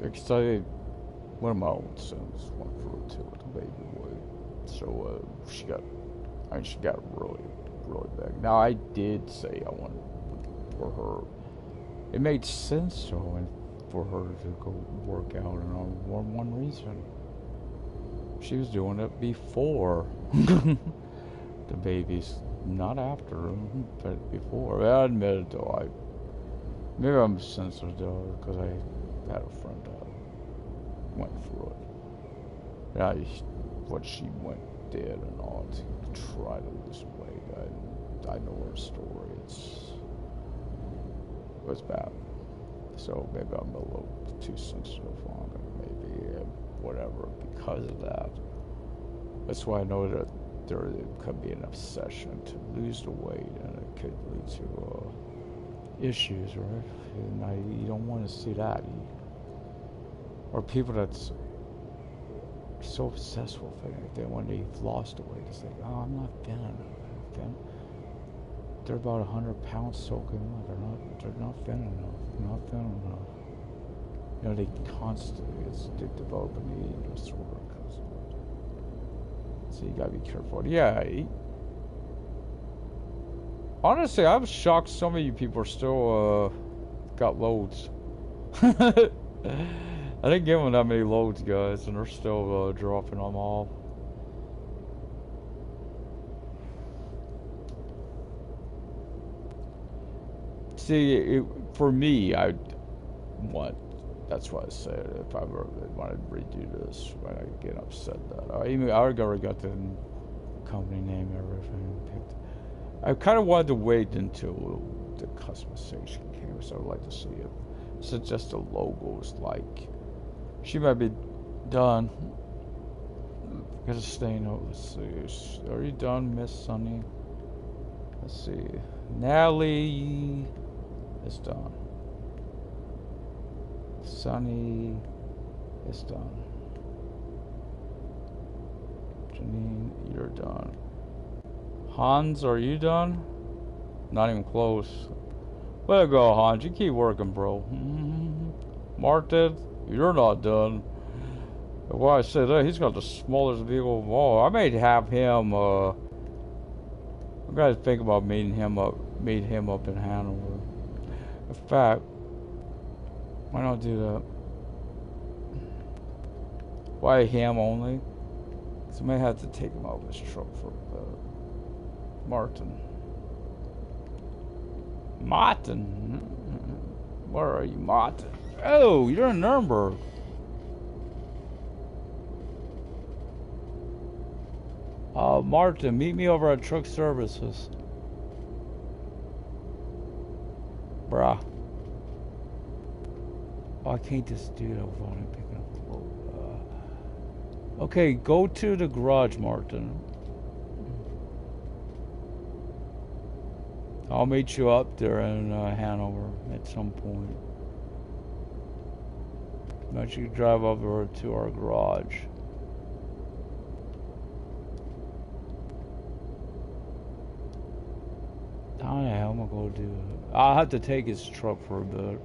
Because one of my old sons went through it too with the baby weight. So she got really, really big. Now I did say I wanted for her. It made sense though, and for her to go work out, and one reason. She was doing it before the babies, not after, but before. I admit it though. Maybe I'm sensitive though, because I had a friend that went through it. Yeah, what she did and all to try to lose weight. I know her story. It's bad. So maybe I'm a little too sensitive on it. Maybe whatever because of that. That's why I know that there could be an obsession to lose the weight, and it could lead to issues, right? And you don't want to see that. Or people that's so obsessed with it, then when they've lost the weight, it's like, oh, I'm not thin enough. They're about 100 pounds soaking wet. They're not thin enough. Not thin enough. You know, they develop an eating disorder because of it. So you gotta be careful. Yeah. Honestly, I'm shocked some of you people are still got loads. I didn't give them that many loads, guys, and they're still dropping them off. See, for me, that's why I said if I ever wanted to redo this, when I get upset that I already got the company name and everything picked. I kind of wanted to wait until the customization came, so I'd like to see it. So just the logos, like, she might be done. Gotta stay note. Let's see. Are you done, Miss Sunny? Let's see. Natalie is done. Sunny is done. Janine, you're done. Hans, are you done? Not even close. Way to go, Hans. You keep working, bro. Martin, you're not done. Why I say that, he's got the smallest vehicle of all. I may have him, I'm gonna think about meeting him up in Hanover. In fact, why not do that? Why him only? Because I may have to take him out of his truck for Martin. Martin? Where are you, Martin? Oh, you're in Nuremberg. Martin, meet me over at Truck Services. Bruh. Oh, I can't just do that without him picking up the load. Okay, go to the garage, Martin. I'll meet you up there in Hanover at some point. Why don't you drive over to our garage? How the hell am I gonna do it? I'll have to take his truck for a bit.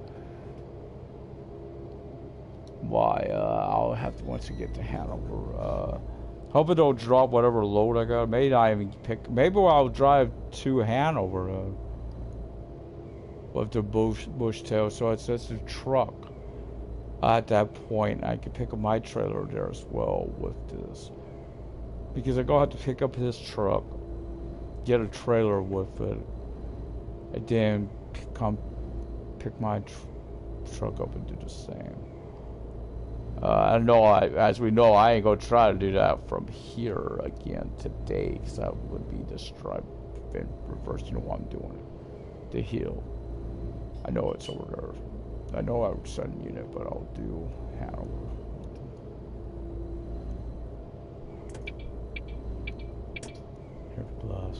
Why? I'll have to once we get to Hanover. Hope it don't drop whatever load I got. Maybe I even pick. Maybe I'll drive to Hanover with the bush tail. So it's just a truck. At that point, I can pick up my trailer there as well with this, because I'm gonna have to pick up his truck, get a trailer with it, and then come pick my truck up and do the same. I know, as we know, I ain't gonna try to do that from here again today, because that would be just drive in reverse. You know what I'm doing? The hill. I know it's over there. I know I would send a unit, but I'll do Hanover. Here's the glass.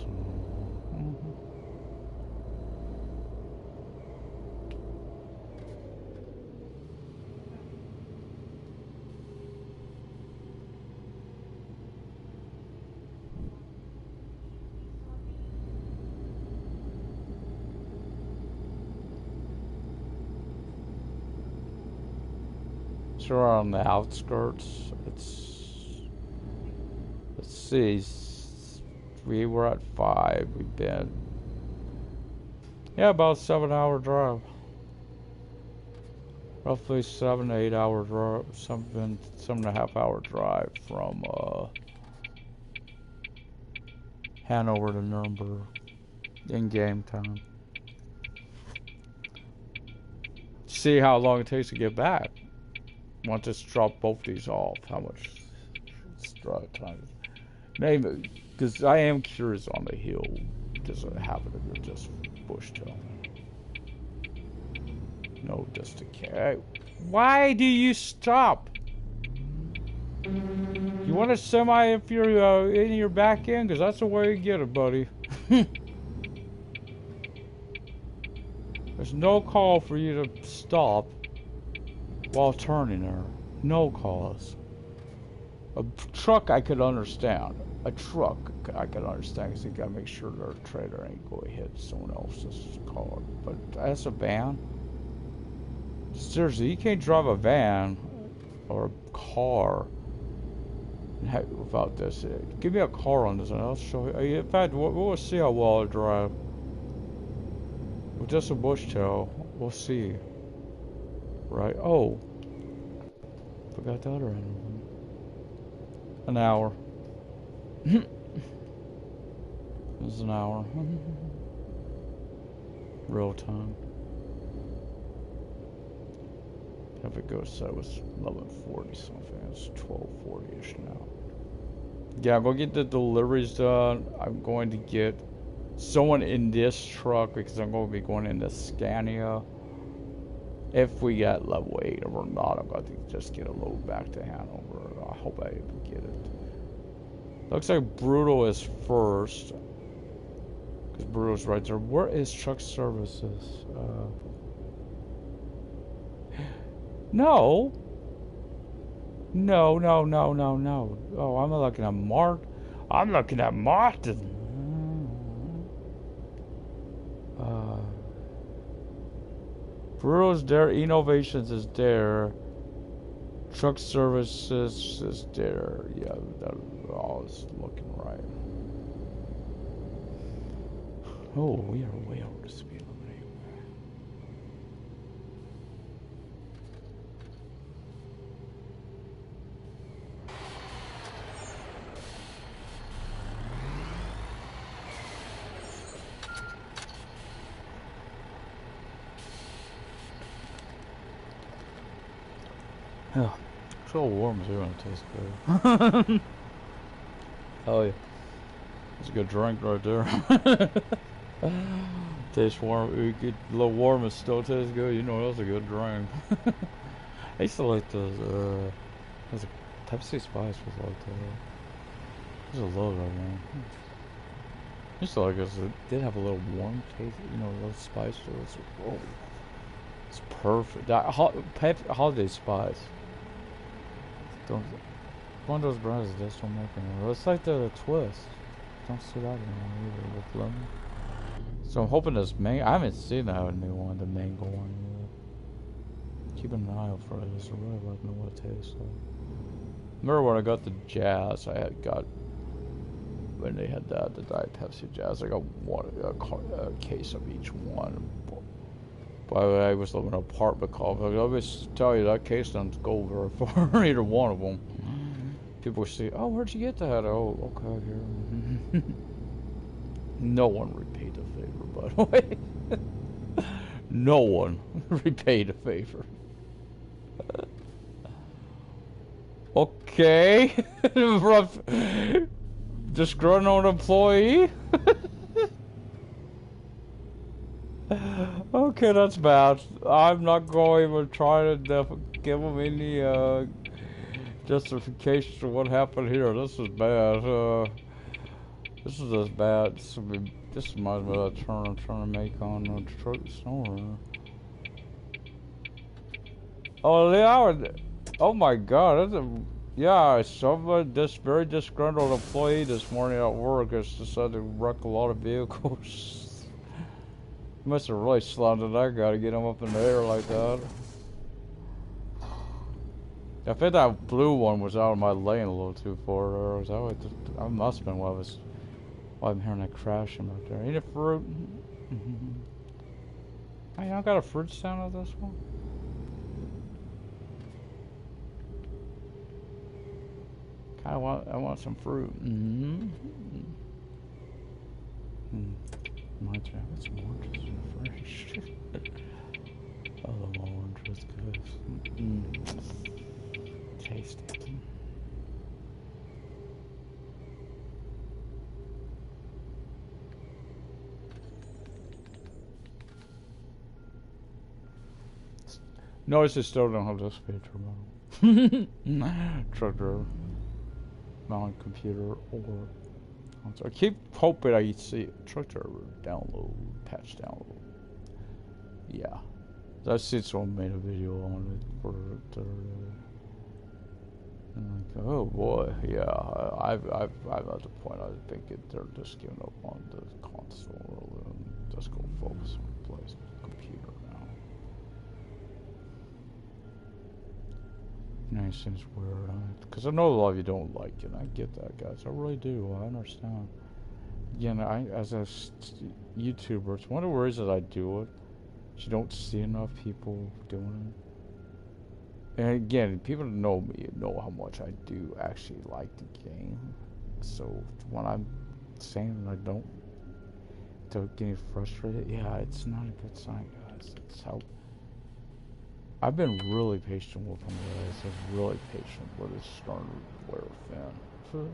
So we're on the outskirts. Let's see, we were at 5. We've been, yeah, about 7-hour drive. Roughly 7 to 8 hour drive, 7.5 hour drive from Hanover to Nuremberg in game time. See how long it takes to get back. Want to drop both these off, how much drive time? Maybe, because I am curious on the hill. does it happen if you're just bush tail? No, just a cat. Why do you stop? You want a semi if you're in your back end? Because that's the way you get it, buddy. There's no call for you to stop while turning there. No cause. A truck I could understand. A truck I could understand because you gotta make sure their trailer ain't going to hit someone else's car. But that's a van. Seriously, you can't drive a van or a car without this. Give me a car on this and I'll show you. In fact, we'll see how well I drive. With just a bush tail, we'll see. Right? Oh. Forgot the other end. An hour. This is an hour. Real time. If it goes, so it was 11:40 something. It's 12:40ish now. Yeah, I'm going to get the deliveries done. I'm going to get someone in this truck because I'm going to be going into Scania. If we get level 8 or not, I'm going to just get a load back to Hanover. I hope I get it. Looks like Brutal is first. Because Brutal's right there. Where is truck services? No. No. Oh, I'm looking at I'm looking at Martin. Brutal's there. Innovations is there. Truck services is there. Yeah, that all is looking right. Oh, we are way over the speed limit anyway. Yeah, it's all warm too and it tastes good. Oh yeah. It's a good drink right there. Tastes warm. You get a little warm and still tastes good. You know that's a good drink. I used to like those. There's a Pepsi Spice was like that. There's a logo man. I used to like it. It did have a little warm taste. You know, a little spice to it. Oh, it's perfect. That holiday spice. Don't. One of those brands that just don't make anymore. It's like the twist. Don't see that anymore either with lemon. So I'm hoping this mango. I haven't seen that new one, the mango one yet. Keep an eye out for this. I really like to know what it tastes like. Remember when I got the Jazz? I had got when they had the Diet Pepsi Jazz. I got a case of each one. By the way, I was living in an apartment complex. I'll just tell you that case doesn't go very far. Either one of them. People say, "Oh, where'd you get that?" Oh, okay, here. No one repaid the favor, by the way. No one repaid a favor. Okay. Rough. Disgruntled employee. Okay, that's bad. I'm not going to try to give them any justification for what happened here. This is bad. This is as bad. This reminds me of that turn I'm trying to make on the truck snorer. Oh, oh my God! Yeah, this very disgruntled employee this morning at work has decided to wreck a lot of vehicles. Must have really slanted that guy to get him up in the air like that. I think that blue one was out of my lane a little too far there. Was that I must have been why I'm hearing that crashing back there. Eat a fruit. Hey, I got a fruit stand with this one. I want some fruit. My turn. I got some oranges in the fridge. I love oranges, guys. Tasty. Notice it still don't have this feature model. Truck driver. Mount computer or I keep hoping I see it. Truck driver download, patch download. Yeah. I've seen someone made a video on it for the and like, oh boy, yeah, I'm at the point I think they're just giving up on the console and just go focus on the computer now. Nice seems weird, because I know a lot of you don't like it. I get that, guys. I really do. I understand. Again, as a YouTuber, it's one of the reasons I do it. You don't see enough people doing it. And again, people that know me know how much I do actually like the game. So when I'm saying I don't get frustrated, yeah, it's not a good sign, guys. It's how I've been really patient with them, guys. I'm really patient, but it's starting to wear thin.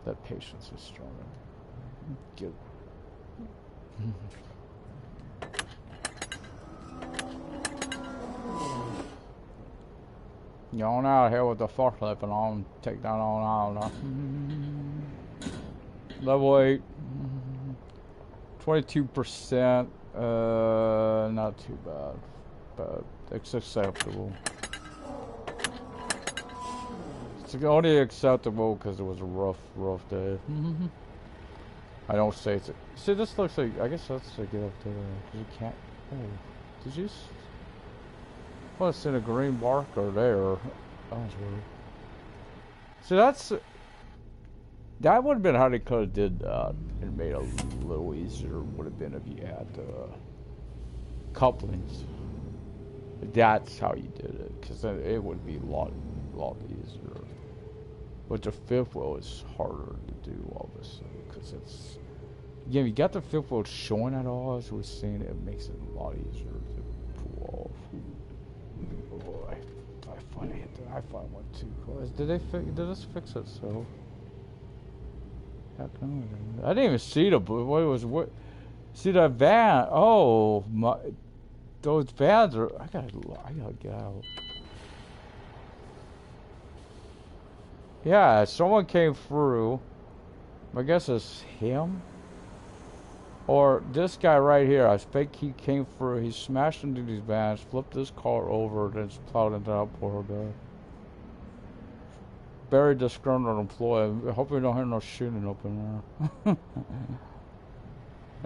That patience is starting to get. You're on out here with the forklift and I'll take that on out. Level 8. 22%. Not too bad. But it's acceptable. It's only acceptable because it was a rough day. I don't say it's. See, this looks like. I guess that's to get up there. Because you can't. Oh. Did you. Well, it's in a green marker there. That was weird. So that's. That would have been how they could have did that and made it a little easier. Would have been if you had couplings. That's how you did it, because it would be a lot easier. But the fifth wheel is harder to do, obviously, because it's. Again, you got the fifth wheel showing at all, as we're seeing, it makes it a lot easier to pull off. Boy, I finally went too close. Did this fix it? So I didn't even see the what. See that van? Oh my! Those vans are. I gotta get out. Yeah, someone came through. I guess it's him. Or this guy right here, I think he came through, he smashed into these vans, flipped this car over, then plowed into that poor guy. Very disgruntled employee. I hope we don't hear no shooting up in there.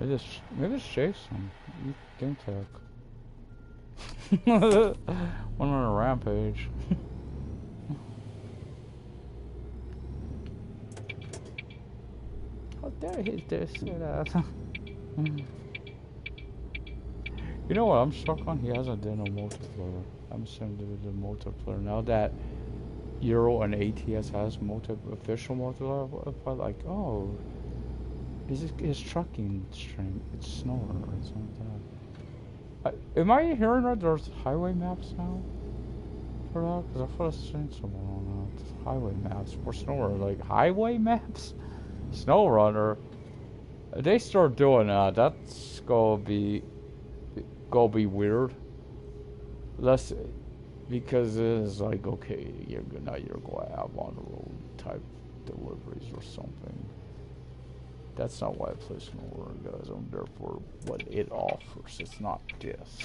Maybe it's Jason. Game tech. Went on a rampage. How dare he just say that? You know what I'm stuck on? He hasn't done no multiplayer. I'm assuming there is a multiplayer. Now that Euro and ATS has official multiplayer, like, oh, his trucking stream, it's snower or something like that. Am I hearing right? There's highway maps now for that? Because I thought I seen someone on that. Highway maps for snower, like highway maps? SnowRunner. They start doing that. That's gonna be weird. Less because it's like, okay, you're going to have on the road type deliveries or something. That's not why I play SnowRunner, guys. I'm there for what it offers. It's not this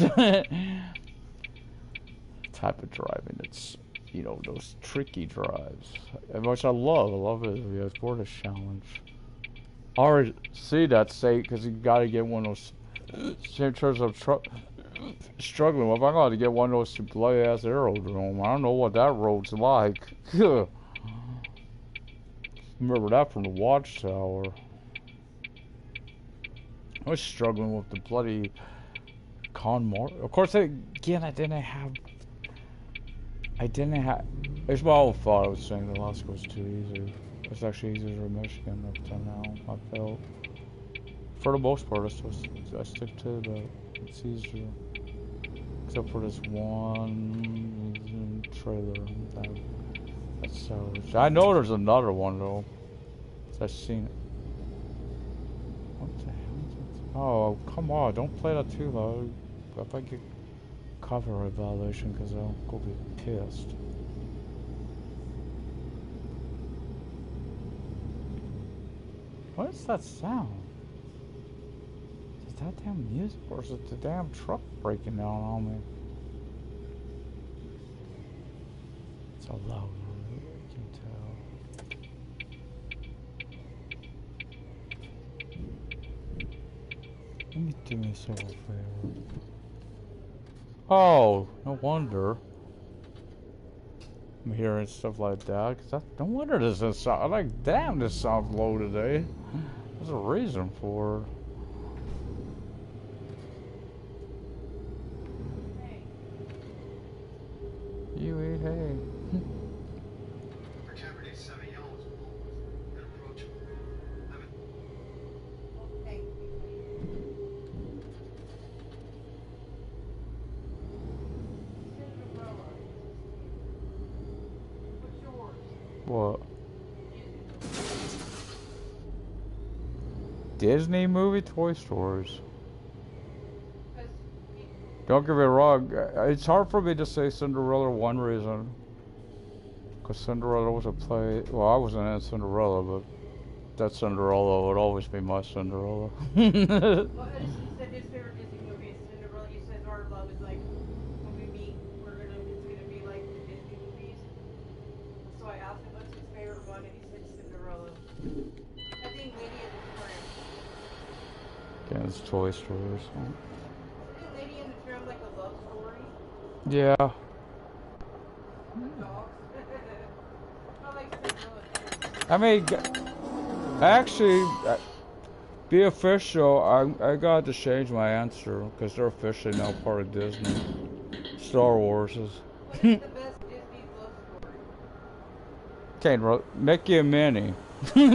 type of driving. It's, you know, those tricky drives, which I love. I love it. Yeah, it's for the challenge. I already see that state because you got to get one of those. In terms of struggling with, I got to get one of those to bloody ass aerodrome. I don't know what that road's like. Remember that from the Watchtower. I was struggling with the bloody Of course, again, I didn't have. It's my own fault. I was saying the last was too easy. It's actually easier in Michigan up to now. I felt. For the most part, I stick to the. It's easier. Except for this one trailer. That's so. I know there's another one though. I've seen it. What the hell is that? Oh, come on! Don't play that too loud. If I get copyright violation because I'll go be pissed. What is that sound? Is that damn music or is it the damn truck breaking down on me? It's a loud one, you can tell. Let me do myself a favor. Oh, no wonder. I'm hearing stuff like that. No wonder this doesn't sound. I'm like, damn, this sounds low today. There's a reason for it. You eat hay. What? Disney movie? Toy Stories. Don't get me wrong, it's hard for me to say Cinderella one reason. Because Cinderella was a play. Well, I wasn't in Cinderella, but that Cinderella would always be my Cinderella. Well, he said his favorite Disney movie is Cinderella. He says our love is like when we meet, it's gonna be like the Disney movies. So I asked him what's his favorite one, and he said Cinderella. I think Lady and the Tramp. Again, it's Toy Stories. Isn't Lady and the Tramp like a love story? Yeah. Dogs. I like Cinderella. I mean, actually, be official, I got to change my answer because they're officially now part of Disney. Star Wars is. What is the best Disney love story? Okay, Mickey and Minnie.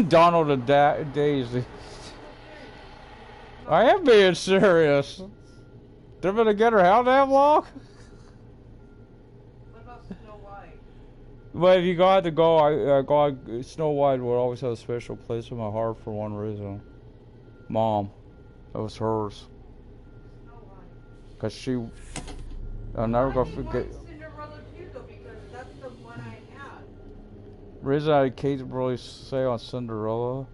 Donald and Daisy. I am being serious. They've been together how damn long? What about Snow White? But if you got to go, Snow White will always have a special place in my heart for one reason. Mom. That was hers. Snow White. Because I'll never go forget. Cinderella too, though, because that's the one I had. Reason I can't really say on Cinderella.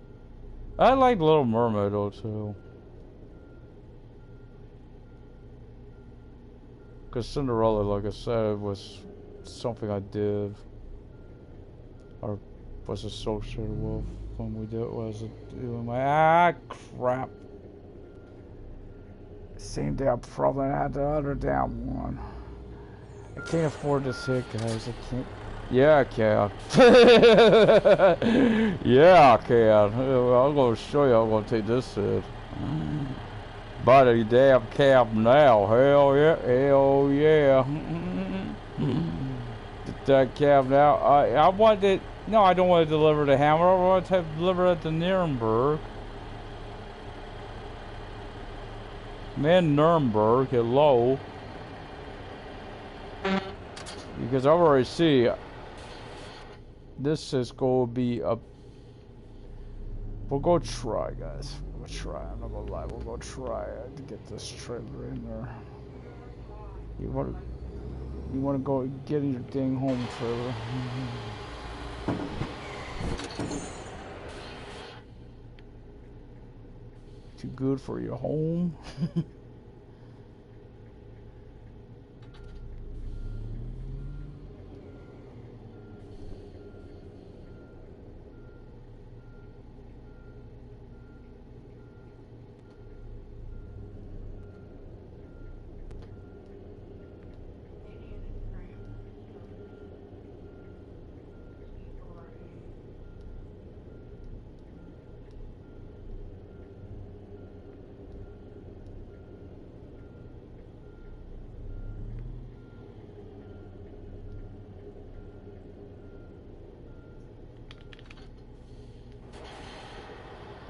I like Little Mermaid though too. Because Cinderella, like I said, was something I did or was associated with when we did doing my crap. Same day I probably had the other damn one. I can't afford this hit, guys. I can't. Yeah, I can. Yeah, I can. I'm gonna show you. I'm gonna take this hit. By the damn cab now. Hell yeah. Hell yeah. Get that cab now. I wanted. No, I don't want to deliver the hammer. I want to deliver it to Nuremberg. Man, Nuremberg. Hello. Because I already see this is going to be a. We'll go try, guys. We'll try. I'm not gonna lie. We'll go try to get this trailer in there. You want to go get in your dang home trailer. Too good for your home.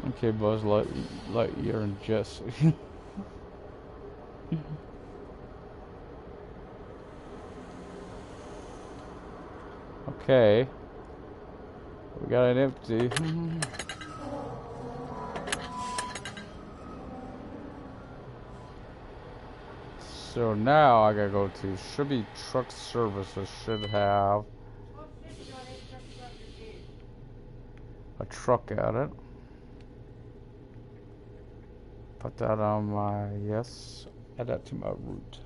Okay, Buzz Lightyear and Jesse. Okay. We got an empty. So now I gotta go to, should be truck services, should have Oh shit, you got 8 trucks off your gate. a truck at it. Put that on my, yes, add that to my route.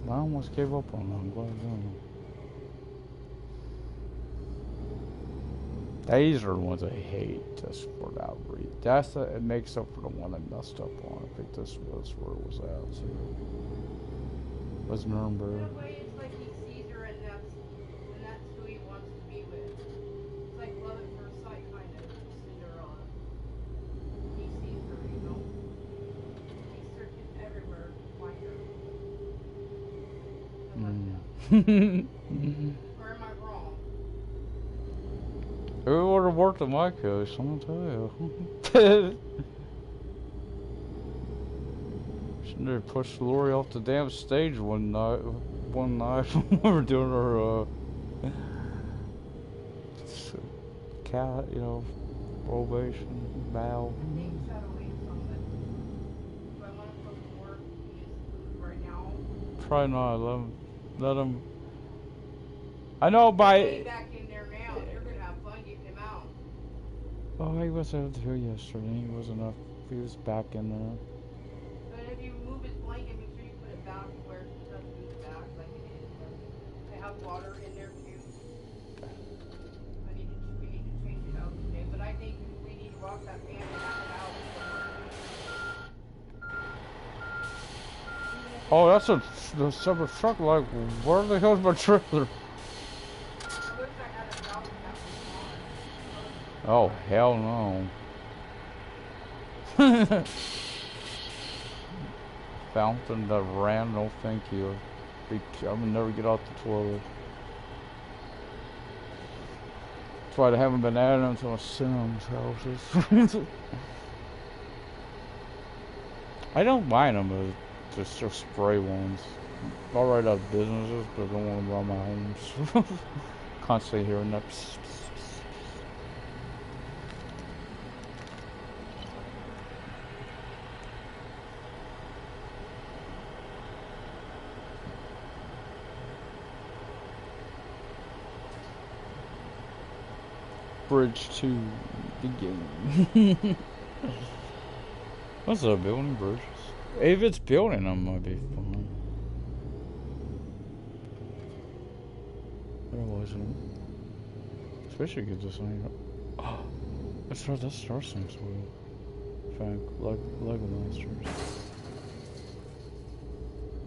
I almost gave up on that. I'm glad I didn't. These are the ones I hate just for that reason. It makes up for the one I messed up on. I think this was where it was at. So it was Nuremberg. In a way, it's like he sees her and that's who he wants to be with. It's like love at first sight, kind of. Cinderella. He sees her, you know. He's searching everywhere to find her. Or am I wrong? It would have worked in my case, I'm gonna tell you. Shouldn't have pushed Lori off the damn stage one night when we were doing our cat, you know, probation, bow. I think shadowing something. Do I want to put more keys right now? Probably not. Let him. I know by. Way back in there now, you're gonna have fun getting him out. Oh, he wasn't here yesterday. He wasn't up. He was back in there. But if you move his blanket, make sure you put it back where it doesn't move it back like it is. I have water in there too. We need to change it out today, but I think we need to wash that pan and have it out. Oh, that's a separate truck. Like, where the hell's my trailer? I wish I had a job that was on. Oh, hell no. Fountain that ran, no thank you. I'm gonna never get out the toilet. That's why they haven't been adding them to my Sims houses. I don't mind them, but just spray ones. I'll write out businesses, but I don't want to run my homes. Constantly hearing that. Psst, psst. Bridge to the game. What's up, building bridges? If it's building them, might be fine. Otherwise, especially because this ain't. Oh, that's right. That Star Sims will. Frank, Lego Monsters.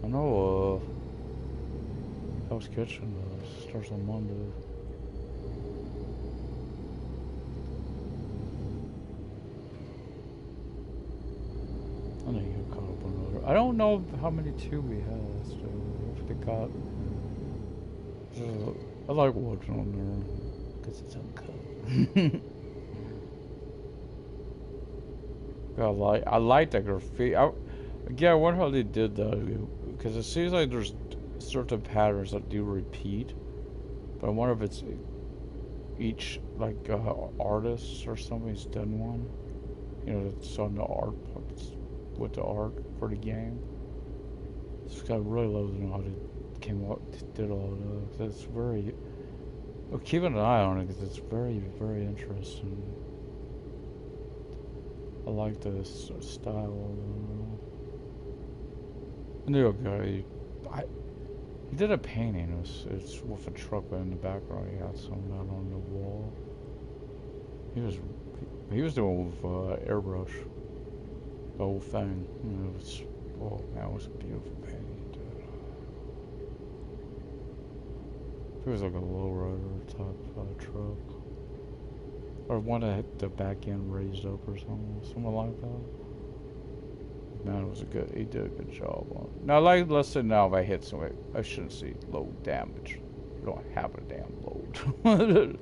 I know. Hell's Kitchen starts on Monday. I need to get caught up on another. I don't know how many two we have still. If they got. I like watching on there because it's uncut. I like that graffiti. Yeah, I wonder how they did that because it seems like there's certain patterns that do repeat, but I wonder if it's each like artist or somebody's done one. You know, it's on the art with the art for the game. I really love to know how they came up, did all of that. It's very. Well, keeping an eye on it because it's very, very interesting. I like this style. I knew a guy. He did a painting. It's with a truck, but in the background he had something out on the wall. He was doing with airbrush. The whole thing. Oh man, it was a beautiful painting. Dude. It was like a lowrider type truck, or one that had the back end raised up or something like that. Man, it was he did a good job on it. Now, let's say now if I hit somebody, I shouldn't see load damage. You don't have a damn load.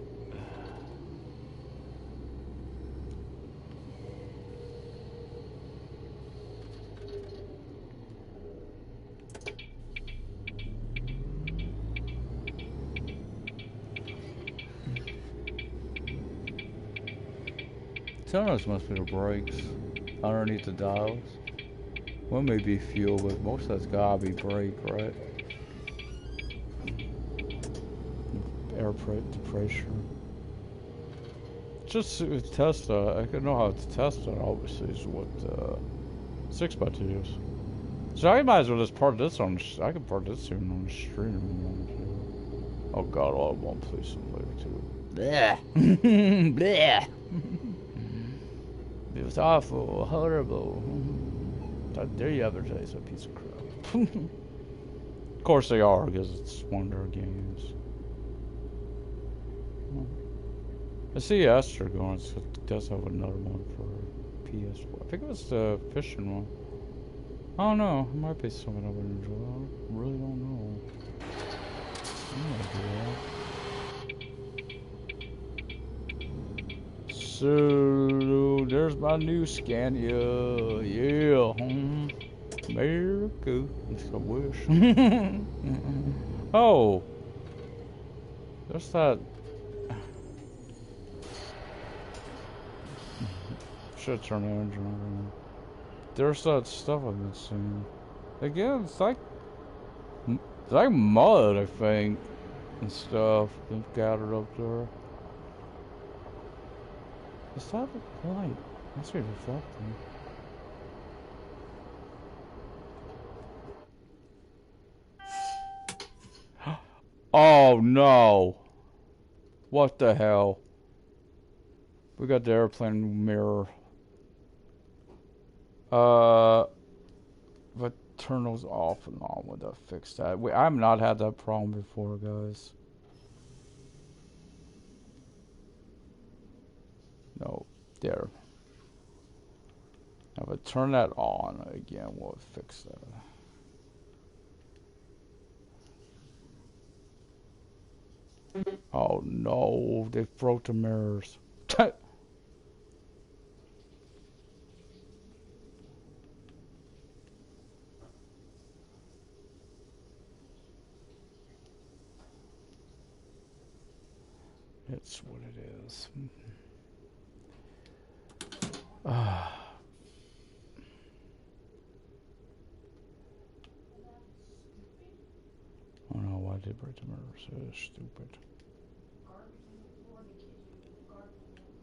Those must be the brakes underneath the dials. One may be fuel, but most of that's gotta be brake, right? The pressure. Just to test I could know how to test it, obviously, is what 6x2 is. So I might as well just part this on, I can part this soon on the stream if you want to. Oh god, I won't play some later too. Bleh. Bleh. It was awful, horrible. How dare you advertise a piece of crap. Of course they are, because it's one of their games. I see Esther going, so it does have another one for PS4. I think it was the fishing one. I don't know, it might be something I would enjoy. I really don't know. So, there's my new Scania. Yeah, America. I wish. Oh, there's that. Should turn the engine on. There's that stuff I've been seeing. Again, it's like mud, I think, and stuff been gathered up there. Is that the light? Must be reflecting. Oh no! What the hell? We got the airplane mirror. But turn those off and on when I fix that. I've not had that problem before, guys. No, there. Now, if I turn that on again, we'll fix that. Oh no, they broke the mirrors. It's what it is. I don't know why they break the mirrors. It's stupid.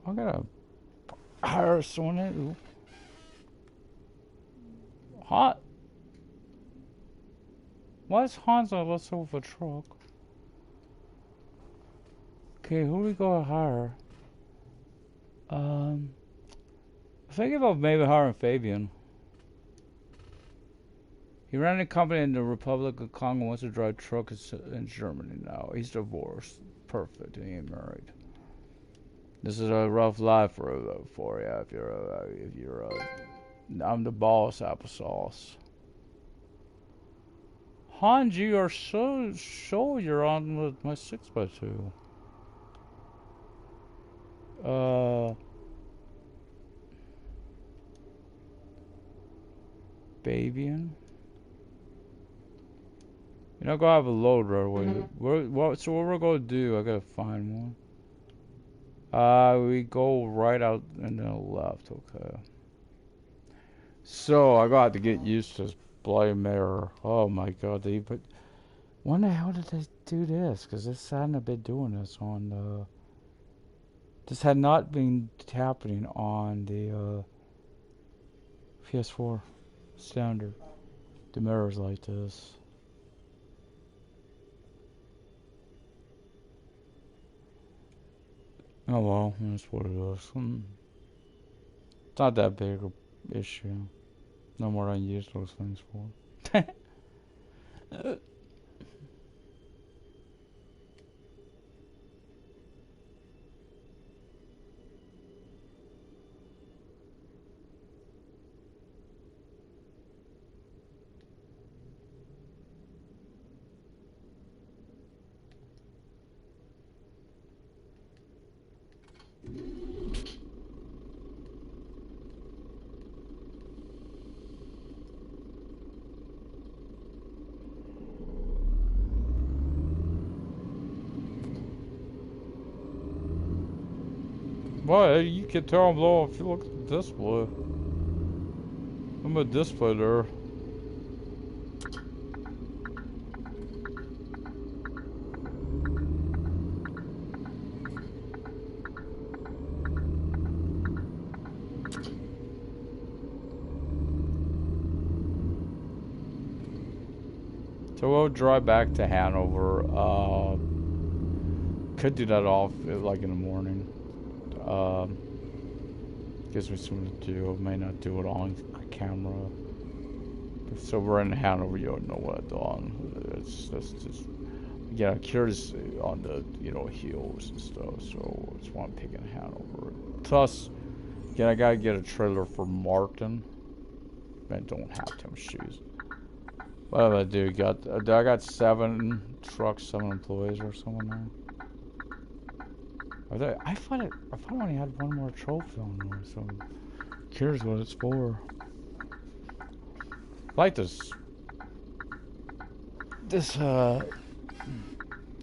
I gotta hire someone who hot. Why is Hanzo less over a truck? Okay, who we gonna hire? Thinking about maybe hiring Fabian. He ran a company in the Republic of Congo, wants to drive trucks in Germany now. He's divorced. Perfect. He ain't married. This is a rough life for you. If you're I'm the boss, applesauce. Hans, you are so sure you're on with my 6x2. Babian. You're not gonna have a load right away. So what we're gonna do? I gotta find one. We go right out and then left. Okay. So I got to get used to this bloody mirror. Oh my god, when the hell did they do this? Because this hadn't been doing this on this had not been happening on the PS4 standard. The mirrors like this. Oh well, that's what it is. It's not that big an issue. No more than I use those things for. Well, you can tell I'm low if you look at the display. I'm a display there. So we'll drive back to Hanover. Could do that off like in the morning. Gives me something to do. May not do it on camera. So we're in Hanover. You don't know what I've done. It's just yeah, curious on the hills and stuff. So I just want to pick in Hanover. Plus, again, I gotta get a trailer for Martin. I don't have them shoes. What did I do? I got 7 trucks, 7 employees or something now. I thought I only had one more trophy on there, so I'm curious what it's for. I like this.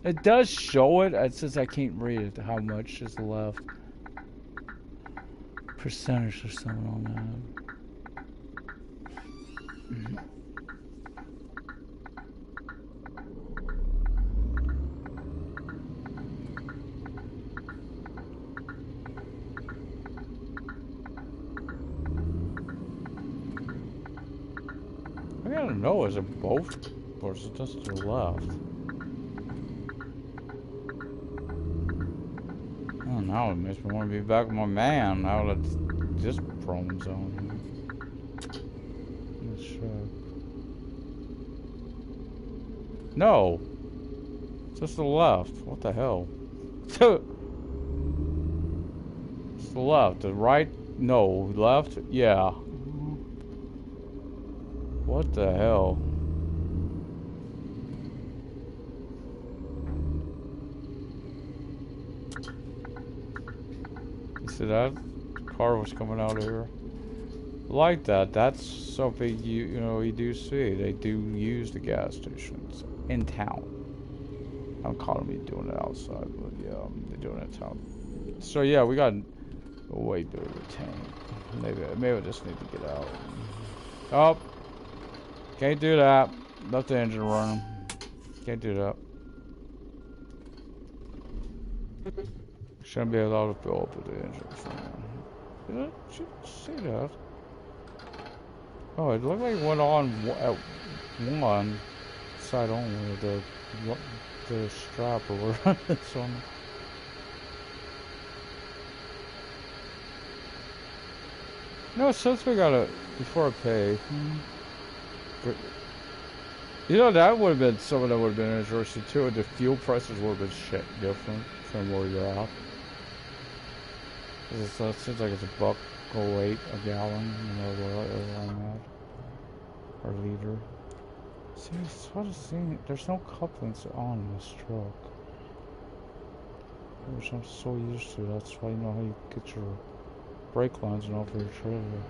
It does show it. It says I can't read it. How much is left? Percentage or something on that. I gotta know, is it both or is it just to the left? Oh, now it makes me want to be back with my man. Now that this problem's on. Let's check. No! It's just to the left. What the hell? It's the left. The right? No. Left? Yeah. What the hell? You see that? Car was coming out of here. Like that. That's something you do see. They do use the gas stations in town. I'm calling me doing it outside, but yeah, they're doing it in town. So yeah, we got a way bigger tank. Maybe I just need to get out. Oh, can't do that. Left the engine running. Can't do that. Shouldn't be allowed to fill up with the engine. Did I see that? Oh, it looked like it went on at one side only. The strap or whatever it's on. No, since we got it before I pay. That would have been something that would have been interesting too. The fuel prices would have been shit different from where you're at. It seems like it's $1.08 a gallon, where I'm at. Or liter. See, it's what a thing. There's no couplings on this truck. Which I'm so used to. That's why you know how you get your brake lines and all for your trailer.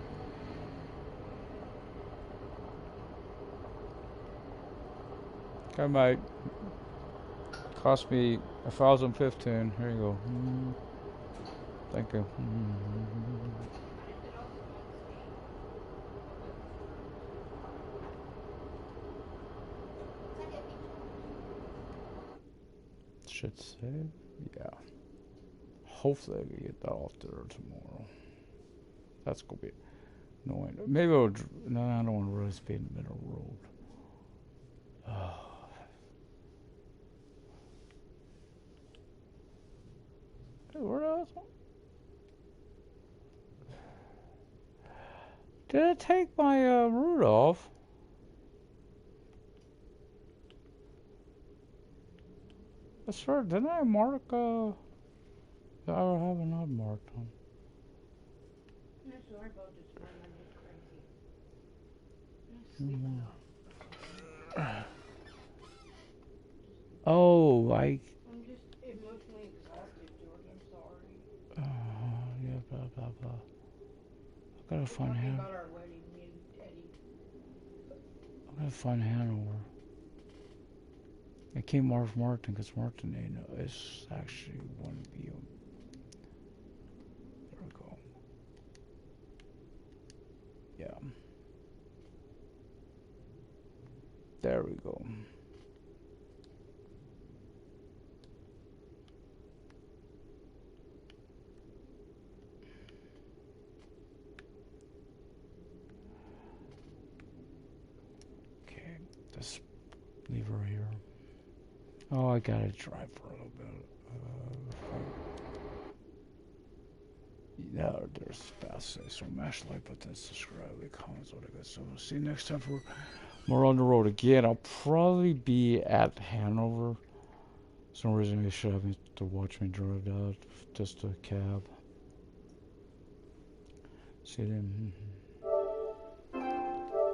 Okay, mate. Cost me $1,015. Here you go. Thank you. Should save? Yeah. Hopefully I can get that off there tomorrow. That's gonna be annoying. Maybe I'll. No, I don't want to really speed in the middle of the road. Hey, where else? Did it take my root off? I swear, didn't I mark I have not marked them. I'm not sure about this one. I'm just crazy. Oh, I'm just emotionally exhausted, George. I'm sorry. Yeah, blah blah blah. I gotta find Talking Hanover. about our wedding, me and Eddie. I gotta find Hanover. I can't mark Martin because Martin is actually one of you. There we go. Okay, this lever here. Oh, I gotta drive for a little bit. Yeah, there's fast say so. Mash like button, subscribe, leave comments, what I got. So see you next time for more on the road again. I'll probably be at Hanover. Some reason you should have me to watch me drive that. Just a cab. See you then.